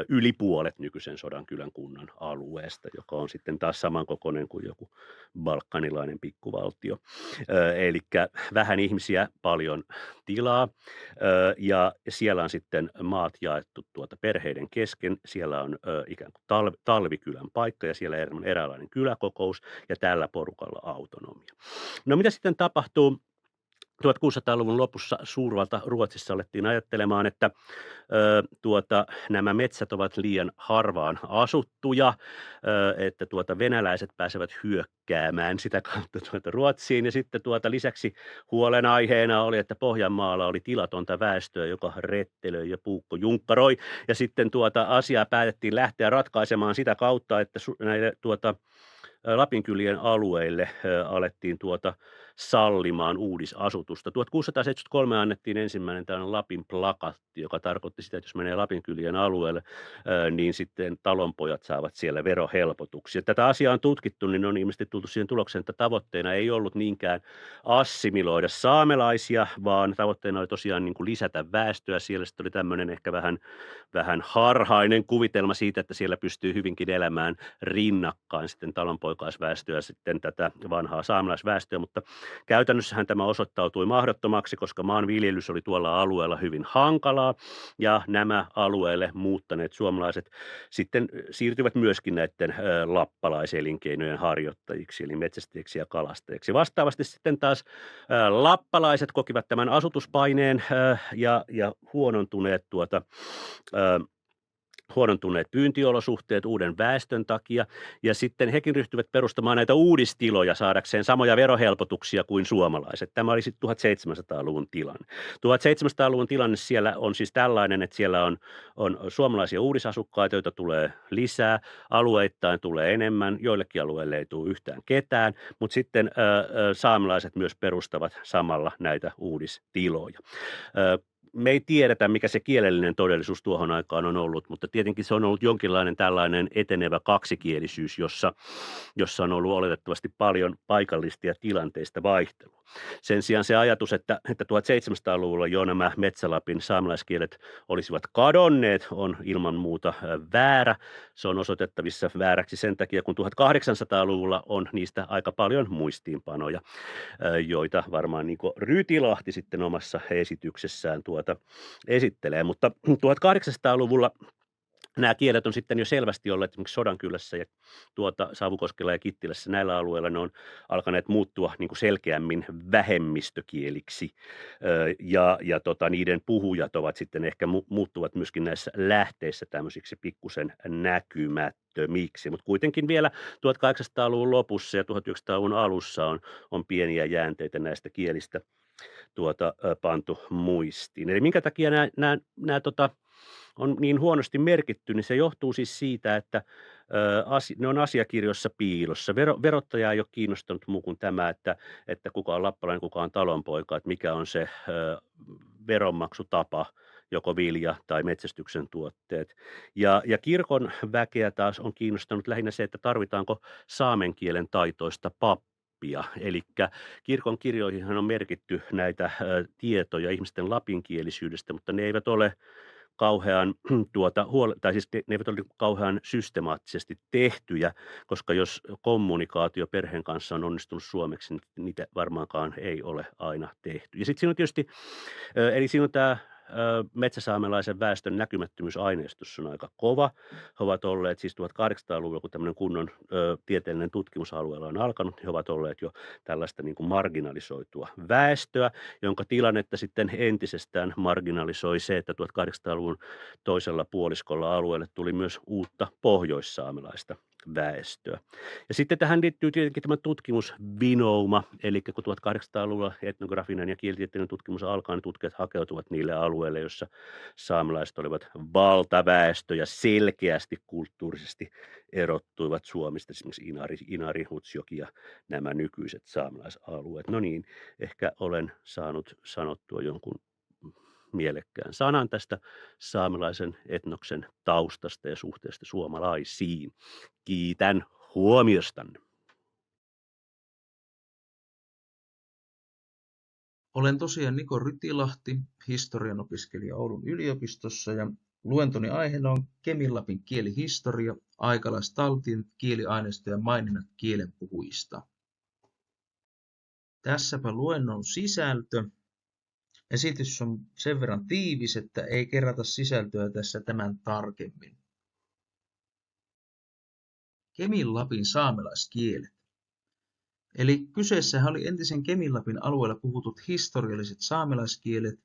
yli puolet nykyisen Sodankylän kunnan alueesta, joka on sitten taas samankokoinen kuin joku balkanilainen pikkuvaltio. Eli vähän ihmisiä, paljon tilaa, ja siellä on sitten maat jaettu perheiden kesken. Siellä on ikään kuin talvikylän paikka, ja siellä on eräänlainen kyläkokous, ja tällä porukalla autonomia. No mitä sitten tapahtuu? 1600-luvun lopussa suurvalta Ruotsissa alettiin ajattelemaan, että nämä metsät ovat liian harvaan asuttuja, että venäläiset pääsevät hyökkäämään sitä kautta Ruotsiin. Ja sitten lisäksi huolenaiheena oli, että Pohjanmaalla oli tilatonta väestöä, joka rettelöi ja puukkojunkkaroi. Ja sitten asiaa päätettiin lähteä ratkaisemaan sitä kautta, että näille Lapinkylien alueille alettiin sallimaan uudisasutusta. 1673 annettiin ensimmäinen tällainen Lapin plakatti, joka tarkoitti sitä, että jos menee Lapinkylien alueelle, niin sitten talonpojat saavat siellä verohelpotuksia. Tätä asiaa on tutkittu, niin on ilmeisesti tultu siihen tulokseen, että tavoitteena ei ollut niinkään assimiloida saamelaisia, vaan tavoitteena oli tosiaan niin kuin lisätä väestöä. Siellä sitten oli tämmöinen ehkä vähän harhainen kuvitelma siitä, että siellä pystyy hyvinkin elämään rinnakkain sitten talonpoikaisväestöä ja sitten tätä vanhaa saamelaisväestöä, mutta käytännössähän tämä osoittautui mahdottomaksi, koska maanviljelys oli tuolla alueella hyvin hankalaa, ja nämä alueelle muuttaneet suomalaiset sitten siirtyivät myöskin näiden lappalaiselinkeinojen harjoittajiksi, eli metsästäjiksi ja kalastajiksi. Vastaavasti sitten taas lappalaiset kokivat tämän asutuspaineen ja huonontuneet pyyntiolosuhteet uuden väestön takia, ja sitten hekin ryhtyivät perustamaan näitä uudistiloja saadakseen samoja verohelpotuksia kuin suomalaiset. Tämä oli sitten 1700-luvun tilanne. 1700-luvun tilanne siellä on siis tällainen, että siellä on suomalaisia uudisasukkaita, joita tulee lisää, alueittain tulee enemmän, joillekin alueille ei tule yhtään ketään, mutta sitten saamelaiset myös perustavat samalla näitä uudistiloja. Me ei tiedetä, mikä se kielellinen todellisuus tuohon aikaan on ollut, mutta tietenkin se on ollut jonkinlainen tällainen etenevä kaksikielisyys, jossa on ollut oletettavasti paljon paikallista ja tilanteista vaihtelua. Sen sijaan se ajatus, että 1700-luvulla jo nämä Metsä-Lapin saamelaiskielet olisivat kadonneet, on ilman muuta väärä. Se on osoitettavissa vääräksi sen takia, kun 1800-luvulla on niistä aika paljon muistiinpanoja, joita varmaan niin kuin Rytilahti sitten omassa esityksessään esittelee, mutta 1800-luvulla nämä kielet on sitten jo selvästi olleet esimerkiksi Sodankylässä ja Savukoskella ja Kittilässä, näillä alueilla ne on alkaneet muuttua niin kuin selkeämmin vähemmistökieliksi, ja niiden puhujat ovat sitten ehkä muuttuvat myöskin näissä lähteissä tämmöisiksi pikkusen näkymättömiksi, mutta kuitenkin vielä 1800-luvun lopussa ja 1900-luvun alussa on pieniä jäänteitä näistä kielistä pantu muistiin. Eli minkä takia nämä on niin huonosti merkitty, niin se johtuu siis siitä, että ne on asiakirjoissa piilossa. Verottaja ei ole kiinnostanut muu kuin tämä, että kuka on lappalainen, kuka on talonpoika, että mikä on se veronmaksutapa, joko vilja tai metsästyksen tuotteet. Ja kirkon väkeä taas on kiinnostanut lähinnä se, että tarvitaanko saamen kielen taitoista pappia. Eli kirkon kirjoihinhan on merkitty näitä tietoja ihmisten lapinkielisyydestä, mutta ne eivät ole kauhean, ne eivät ole kauhean systemaattisesti tehtyjä, koska jos kommunikaatio perheen kanssa on onnistunut suomeksi, niin niitä varmaankaan ei ole aina tehty. Ja sitten siinä on tietysti, eli siinä on tämä metsäsaamelaisen väestön näkymättömyysaineistus on aika kova. He ovat olleet siis 1800-luvulla, kun tämmöinen kunnon tieteellinen tutkimusalueella on alkanut, niin he ovat olleet jo tällaista niin kuin marginalisoitua väestöä, jonka tilannetta sitten entisestään marginalisoi se, että 1800-luvun toisella puoliskolla alueelle tuli myös uutta pohjoissaamelaista väestöä. Ja sitten tähän liittyy tietenkin tämä tutkimusvinouma, eli kun 1800-luvulla etnografinen ja kielitieteellinen tutkimus alkaa, niin tutkijat hakeutuvat niille alueille, joissa saamelaiset olivat valtaväestö ja selkeästi kulttuurisesti erottuivat Suomesta, esimerkiksi Inari, Utsjoki ja nämä nykyiset saamelaisalueet. No niin, ehkä olen saanut sanottua jonkun mielekkään sanan tästä saamelaisen etnoksen taustasta ja suhteesta suomalaisiin. Kiitän huomiostanne. Olen tosiaan Niko Rytilahti, historian opiskelija Oulun yliopistossa ja luentoni aiheena on Kemin-Lapin kielihistoria, aikalaistaltien, kieliaineisto ja maininnat kielenpuhujista. Tässäpä luennon sisältö. Esitys on sen verran tiivis, että ei kerrata sisältöä tässä tämän tarkemmin. Kemin-Lapin saamelaiskielet. Eli kyseessähän oli entisen Kemin-Lapin alueella puhutut historialliset saamelaiskielet,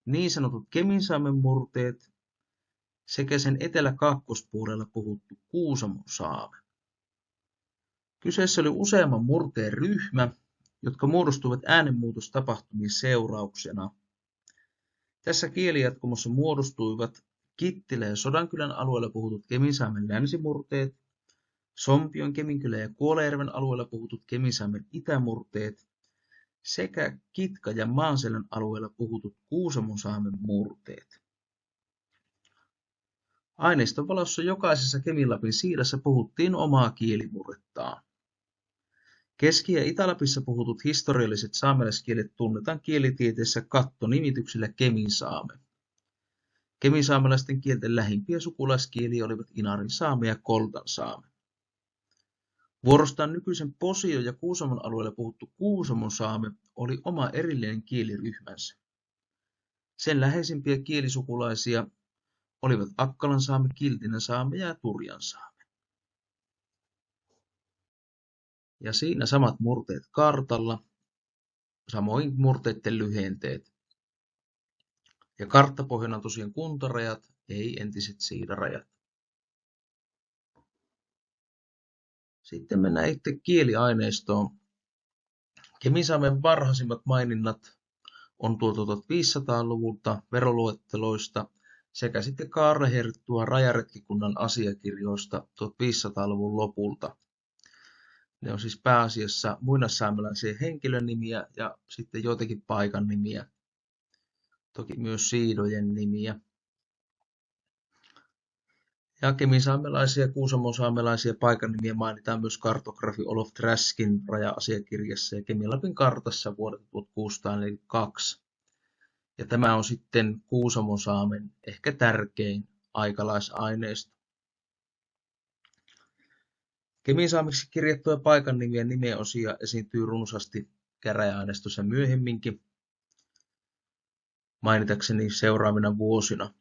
niin sanotut Keminsaamen murteet sekä sen etelä-kaakkoispuolella puhuttu Kuusamon saame. Kyseessä oli useamman murteen ryhmä, jotka muodostuivat äänenmuutostapahtumien seurauksena. Tässä kielijatkumossa muodostuivat Kittilä ja Sodankylän alueella puhutut Keminsaamen länsimurteet, Sompion, Keminkylän ja Kuolajärven alueella puhutut Keminsaamen itämurteet sekä Kitka- ja Maanselän alueella puhutut Kuusamon saamen murteet. Aineiston valossa jokaisessa Kemin-Lapin siirassa puhuttiin omaa kielimurrettaan. Keski- ja Itä-Lapissa puhutut historialliset saamelaiskielet tunnetaan kielitieteessä kattonimityksellä keminsaame. Keminsaamelaisten kielten lähimpiä sukulaiskieliä olivat inarinsaame ja koltansaame. Vuorostaan nykyisen Posion ja Kuusamon alueella puhuttu Kuusamon saame oli oma erillinen kieliryhmänsä. Sen läheisimpiä kielisukulaisia olivat Akkalansaame, Kiltinänsaame ja Turjansaame. Ja siinä samat murteet kartalla, samoin murteiden lyhenteet. Ja karttapohjana on tosiaan kuntarajat, ei entiset siidarajat. Sitten mennään itse kieliaineistoon. Keminsaamen varhaisimmat maininnat on tuolta 1500-luvulta veroluetteloista sekä sitten kaarleherttua rajaretkikunnan asiakirjoista 1500-luvun lopulta. Ne on siis pääasiassa muinaissaamelaisia henkilönimiä ja sitten joitakin paikan nimiä, toki myös siidojen nimiä. Ja keminsaamelaisia ja kuusamosaamelaisia paikannimiä mainitaan myös kartografi Olof Träskin raja-asiakirjassa ja Kemin-Lapin kartassa vuodelta 1642. Ja tämä on sitten Kuusamosaamen ehkä tärkein aikalaisaineisto. Keminsaamiksi kirjattuja paikannimiä nimeosia esiintyy runsaasti käräjäaineistossa myöhemminkin, mainitakseni seuraavina vuosina.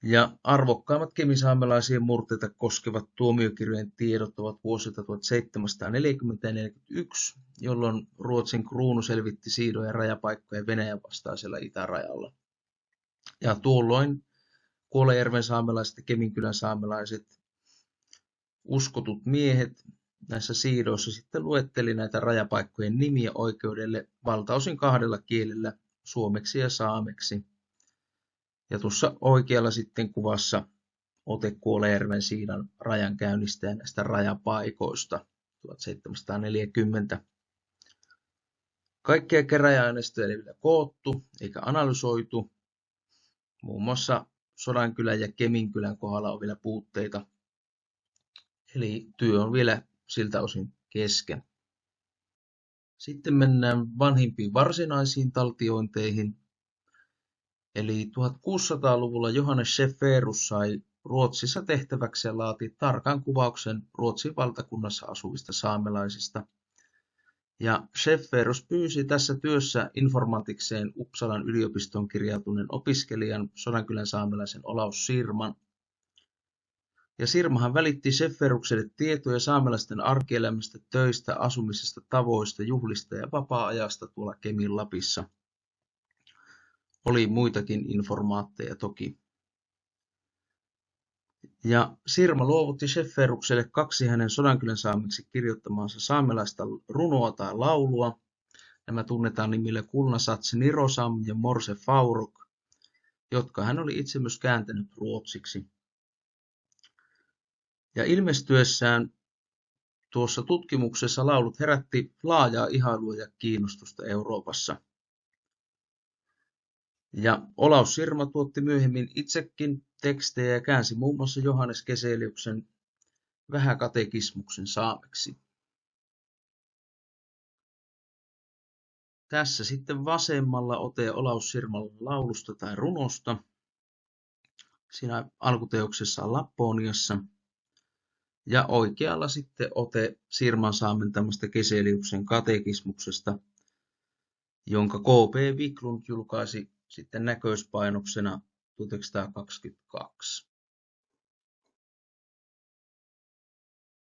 Ja arvokkaimmat keminsaamelaisia murteita koskevat tuomiokirjojen tiedot ovat vuosilta 1740 ja 41, jolloin Ruotsin kruunu selvitti siidojen rajapaikkoja Venäjän vastaisella itärajalla. Ja tuolloin Kuolajärven saamelaiset ja Keminkylän saamelaiset uskotut miehet näissä siidoissa sitten luetteli näitä rajapaikkojen nimiä oikeudelle valtaosin kahdella kielellä, suomeksi ja saameksi. Ja tuossa oikealla sitten kuvassa ote Kuolajärven siidan rajankäynnistä ja näistä rajapaikoista 1740. Kaikkia käräjäaineistoja ei vielä koottu eikä analysoitu. Muun muassa Sodankylän ja Keminkylän kohdalla on vielä puutteita. Eli työ on vielä siltä osin kesken. Sitten mennään vanhimpiin varsinaisiin taltiointeihin. Eli 1600-luvulla Johannes Schefferus sai Ruotsissa tehtäväkseen laatia tarkan kuvauksen Ruotsin valtakunnassa asuvista saamelaisista. Ja Schefferus pyysi tässä työssä informatikseen Uppsalan yliopistoon kirjautuneen opiskelijan Sodankylän saamelaisen Olaus Sirman. Ja Sirmahan välitti Schefferukselle tietoja saamelaisten arkielämästä, töistä, asumisesta, tavoista, juhlista ja vapaa-ajasta tuolla Kemin-Lapissa. Oli muitakin informaatteja toki. Ja Sirma luovutti Schefferukselle 2 hänen Sodankylän saameksi kirjoittamaansa saamelaista runoa tai laulua. Nämä tunnetaan nimillä Kulnasats Nirosam ja Morse Faurok, jotka hän oli itse myös kääntänyt ruotsiksi. Ja ilmestyessään tuossa tutkimuksessa laulut herätti laajaa ihailua ja kiinnostusta Euroopassa. Ja Olaus Sirma tuotti myöhemmin itsekin tekstejä ja käänsi muun muassa Johannes Keseliuksen Vähäkatekismuksen saameksi. Tässä sitten vasemmalla ote Olaus Sirman laulusta tai runosta. Siinä alkuteoksessa on Lapponiassa. Ja oikealla sitten ote Sirman saamen Keseliuksen katekismuksesta, jonka K.P. Wiklund julkaisi sitten näköispainoksena 1922.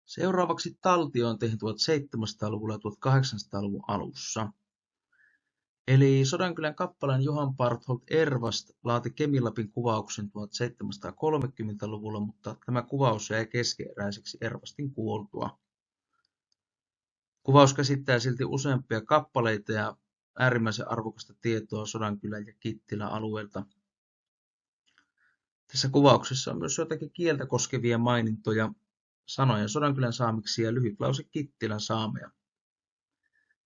Seuraavaksi taltio on tehty 1700-luvulla ja 1800-luvun alussa. Eli Sodankylän kappaleen Johan Barthold Ervast laati Kemin-Lapin kuvauksen 1730-luvulla, mutta tämä kuvaus jäi keskeneräiseksi Ervastin kuoltua. Kuvaus käsittää silti useampia kappaleita ja äärimmäisen arvokasta tietoa Sodankylän ja Kittilän alueelta. Tässä kuvauksessa on myös jotakin kieltä koskevia mainintoja, sanoja Sodankylän saamiksi ja lyhyt lause Kittilän saamea.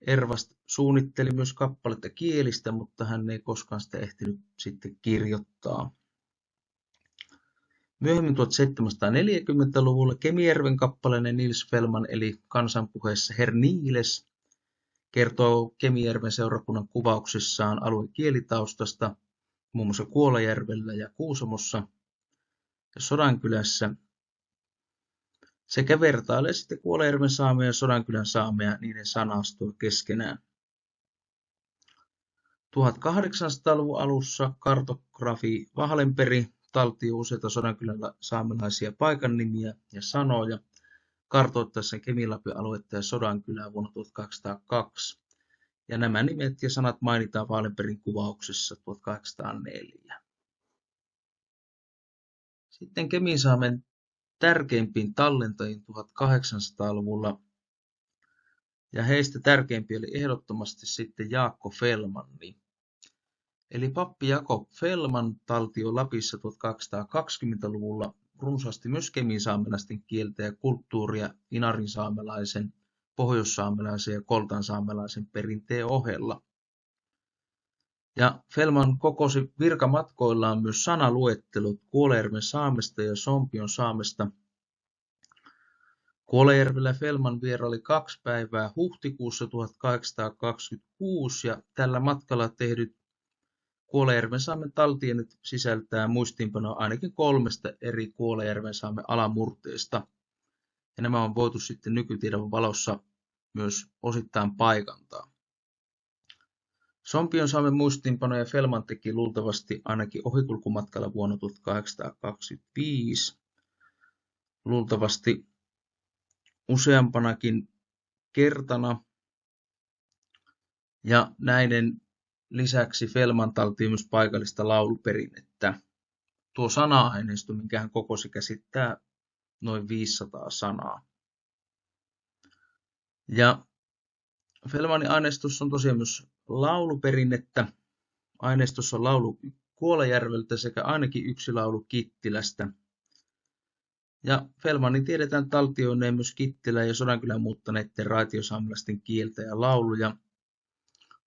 Ervast suunnitteli myös kappaletta kielistä, mutta hän ei koskaan sitä ehtinyt sitten kirjoittaa. Myöhemmin 1740-luvulla Kemijärven kappaleinen Nils Fellman eli kansanpuheessa Herr Niiles kertoo Kemijärven seurakunnan kuvauksissaan alueen kielitaustasta muun muassa Kuolajärvellä ja Kuusamossa ja Sodankylässä sekä vertailee sitten Kuolajärven saamea ja Sodankylän saamea niiden sanastoa keskenään. 1800-luvun alussa kartografi Vahlenperi taltioi useita Sodankylän saamelaisia paikannimiä ja sanoja kartoittaessa Kemin-Lapin aluetta ja Sodankylää vuonna 1802. Ja nämä nimet ja sanat mainitaan Vahlenperin kuvauksessa 1804. Sitten Kemin-saamen tärkeimpiin tallentajiin 1800-luvulla, ja heistä tärkeimpiä oli ehdottomasti sitten Jaakko Fellmanni. Eli pappi Jakob Fellman taltioi Lapissa 1820-luvulla runsaasti myös keminsaamelaisten kieltä ja kulttuuria inarinsaamelaisen, pohjoissaamelaisen ja koltansaamelaisen perinteen ohella. Ja Fellman kokosi virkamatkoillaan myös sanaluettelut Kuolajärven saamesta ja Sompion saamesta. Kuolajärvellä Fellman vieraili 2 päivää huhtikuussa 1826 ja tällä matkalla tehdyt Kuolajärven saamen taltiennut sisältää muistiinpanoa ainakin 3 eri Kuolajärven saamen alamurteesta. Ja nämä on voitu sitten nykytiedon valossa myös osittain paikantaa. Sompion saamen muistiinpanoja Fellman teki luultavasti ainakin ohikulkumatkalla vuonna 1825. Luultavasti useampanakin kertana. Ja näiden lisäksi Fellman taltioi myös paikallista lauluperinnettä. Tuo sana-aineisto, minkä hän kokosi, käsittää noin 500 sanaa. Ja Fellmanin aineistossa on tosiaan myös lauluperinnettä. Aineistossa on laulu Kuolajärveltä sekä ainakin 1 laulu Kittilästä. Ja Fellmanin tiedetään taltioineen myös Kittilän ja Sodankylän muuttaneiden raitiosaamelaisten kieltä ja lauluja,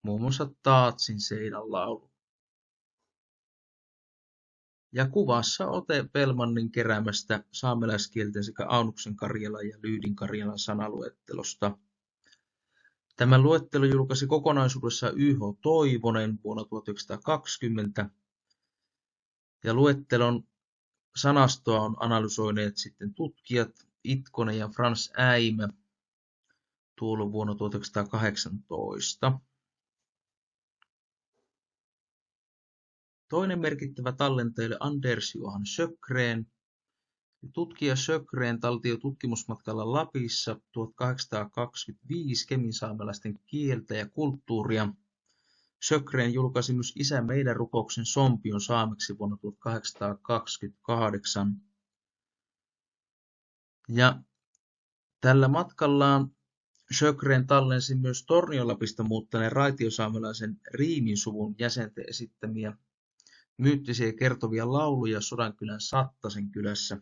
muun muassa Taatsin seinän laulu. Ja kuvassa ote Fellmanin keräämästä saamelaiskielten sekä Aunuksen Karjalan ja Lyydin Karjalan sanaluettelosta. Tämän luettelon julkaisi kokonaisuudessaan Y.H. Toivonen vuonna 1920, ja luettelon sanastoa on analysoineet sitten tutkijat Itkonen ja Frans Äimä tuolloin vuonna 1918. Toinen merkittävä tallentaja oli Anders Johan Sjögren. Tutkija Sjögren taltioi tutkimusmatkalla Lapissa 1825 keminsaamelaisten kieltä ja kulttuuria. Sjögren julkaisi myös Isä meidän rukouksen Sompion saameksi vuonna 1828. Ja tällä matkallaan Sjögren tallensi myös Torniolapista muuttaneen raitiosaamelaisen Riimin suvun jäsenten esittämiä myyttisiä kertovia lauluja Sodankylän Sattasen kylässä.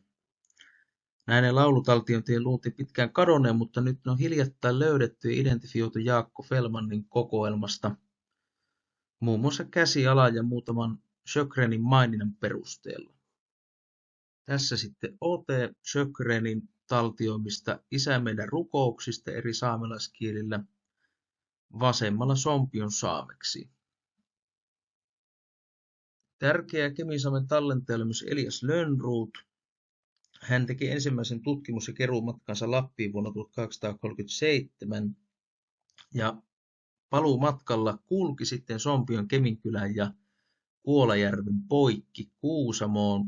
Näiden laulutaltiointien luultiin pitkään kadonneen, mutta nyt ne on hiljattain löydetty ja identifioitu Jaakko Fellmannin kokoelmasta, muun muassa käsiala ja muutaman Sjögrenin maininnan perusteella. Tässä sitten O.T. Sjögrenin taltioimista Isä meidän rukouksista eri saamelaiskielillä vasemmalla Sompion saameksi. Tärkeä Kemisaamen tallentaja oli myös Elias Lönnroth. Hän teki ensimmäisen tutkimus- ja keruumatkansa Lappiin vuonna 1237 ja paluumatkalla kulki sitten Sompion Keminkylän ja Kuolajärven poikki Kuusamoon.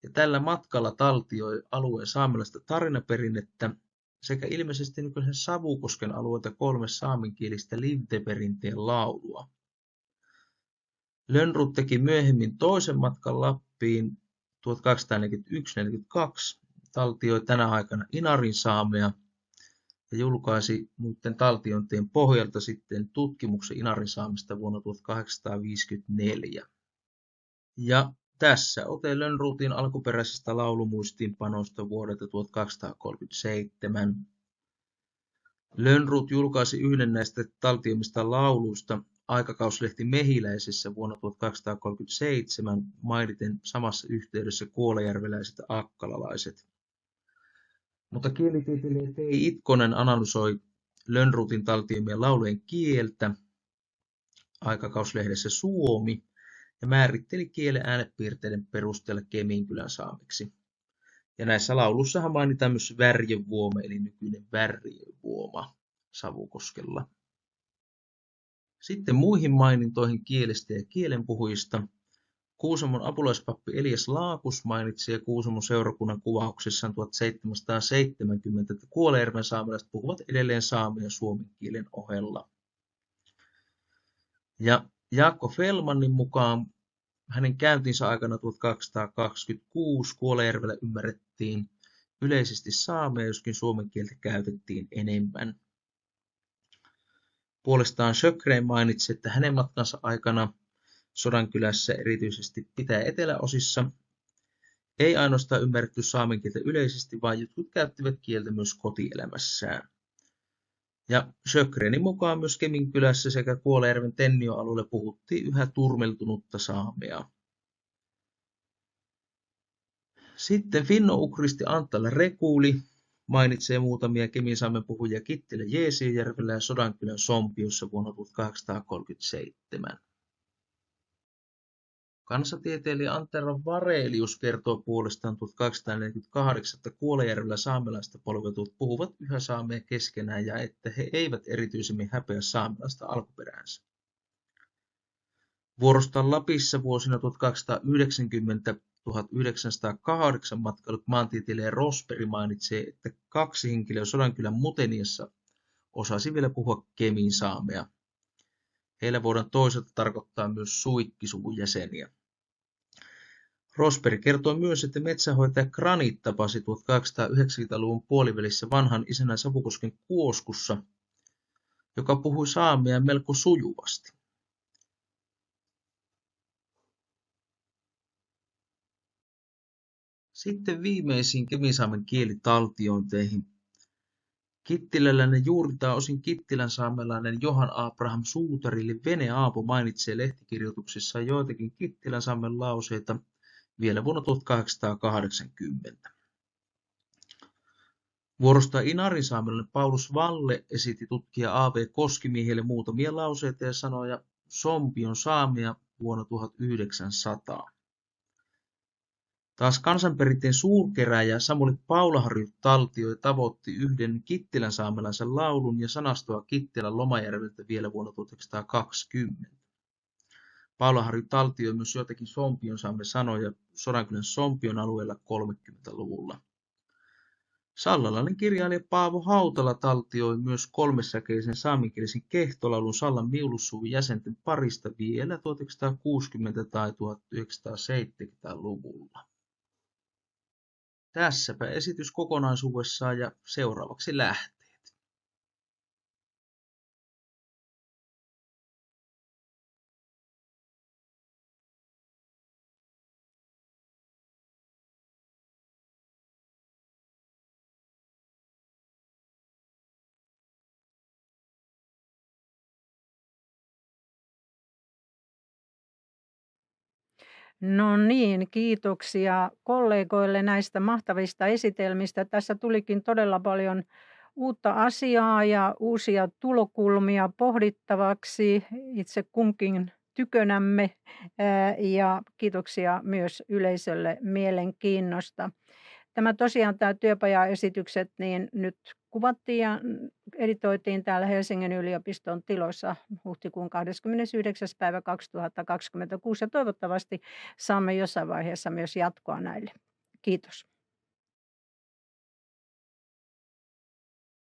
Ja tällä matkalla taltioi alueen saamelaista tarinaperinnettä sekä ilmeisesti nykyisen Savukosken alueelta 3 saamenkielistä livteperinteen laulua. Lönnroth teki myöhemmin toisen matkan Lappiin 1241-42, taltioi tänä aikana Inarin saamea ja julkaisi muiden taltiointien pohjalta sitten tutkimuksen Inarin saamista vuonna 1854. Ja tässä ote Lönnrothin alkuperäisestä laulumuistiinpanosta vuodelta 1237. Lönnroth julkaisi yhden näistä taltioimista lauluista aikakauslehti Mehiläisessä vuonna 1237 mainiten samassa yhteydessä kuolajärveläiset ja akkalalaiset. Mutta kielitieteilijä T. Itkonen analysoi Lönnrothin taltioimien laulujen kieltä aikakauslehdessä Suomi ja määritteli kielen äänepiirteiden perusteella Keminkylän saameksi. Ja näissä laulussahan mainitaan myös Värjövuoma eli nykyinen Värjövuoma Savukoskella. Sitten muihin mainintoihin kielestä ja kielenpuhujista. Kuusamon apulaispappi Elias Laakus mainitsi Kuusamon seurakunnan kuvauksessaan 1770, että Kuolajärven saamelaiset puhuvat edelleen saamea suomen kielen ohella. Ja Jaakko Fellmannin mukaan hänen käyntinsä aikana 1226 Kuolajärvellä ymmärrettiin yleisesti saamea, joskin suomen kieltä käytettiin enemmän. Puolestaan Sjögren mainitsi, että hänen matkansa aikana Sodankylässä erityisesti Pitä- ja eteläosissa ei ainoastaan ymmärretty saamen kieltä yleisesti, vaan jotkut käyttivät kieltä myös kotielämässään. Ja Sjögrenin mukaan myös Keminkylässä sekä Kuolajärven Tennio-alueella puhuttiin yhä turmeltunutta saamea. Sitten finno-ugristi Antala Rekuli mainitsee muutamia Kemisaamen puhujia Kittilän Jeesijärvellä ja Sodankylän Sompiossa vuonna 1837. Kansatieteilijä Antero Varelius kertoo puolestaan 1248, että Kuolajärvellä saamelaista polvetut puhuvat yhä saamea keskenään ja että he eivät erityisemmin häpeä saamelaista alkuperäänsä. Vuorostaan Lapissa vuosina 1290-1908 matkailut maantieteilijä Rosperi mainitsee, että 2 henkilöä Sodankylän Muteniassa osasi vielä puhua kemin saamea. Heillä voidaan toisaalta tarkoittaa myös suikkisuvun jäseniä. Rosperi kertoo myös, että metsänhoitaja Granit tapasi 1890-luvun puolivälissä vanhan isänä Savukosken Kuoskussa, joka puhui saamea melko sujuvasti. Sitten viimeisiin kemisaamen kielitaltiointeihin. Kittiläläinen juuritaan osin kittilän saamelainen Johan Abraham Suutarille Vene Aapo mainitsee lehtikirjoituksissaan joitakin kittilän saamen lauseita vielä vuonna 1880. Vuorostaan Inarin saamelainen Paulus Valle esitti tutkija A.V. Koskimiehelle muutamia lauseita ja sanoja Sompion saamia vuonna 1900. Taas kansanperinteen suurkeräjä Samuli Paulaharju taltioi tavoitti yhden kittilän saamelaisen laulun ja sanastoa Kittilän Lomajärveltä vielä vuonna 1920. Paulaharju taltioi myös joitakin Sompion saamen sanoja Sodankylän Sompion alueella 30-luvulla. Sallalainen kirjailija Paavo Hautala taltioi myös 3-säkeisen saamenkielisen kehtolaulun Sallan miulussuvun jäsenten parista vielä 1960- tai 1970-luvulla. Tässäpä esitys kokonaisuudessaan ja seuraavaksi lähtee. No niin, kiitoksia kollegoille näistä mahtavista esitelmistä. Tässä tulikin todella paljon uutta asiaa ja uusia tulokulmia pohdittavaksi itse kunkin tykönämme, ja kiitoksia myös yleisölle mielenkiinnosta. Tämä työpajaesitykset niin nyt kuvattiin ja editoitiin täällä Helsingin yliopiston tiloissa huhtikuun 29. päivä 2026 ja toivottavasti saamme jossain vaiheessa myös jatkoa näille. Kiitos.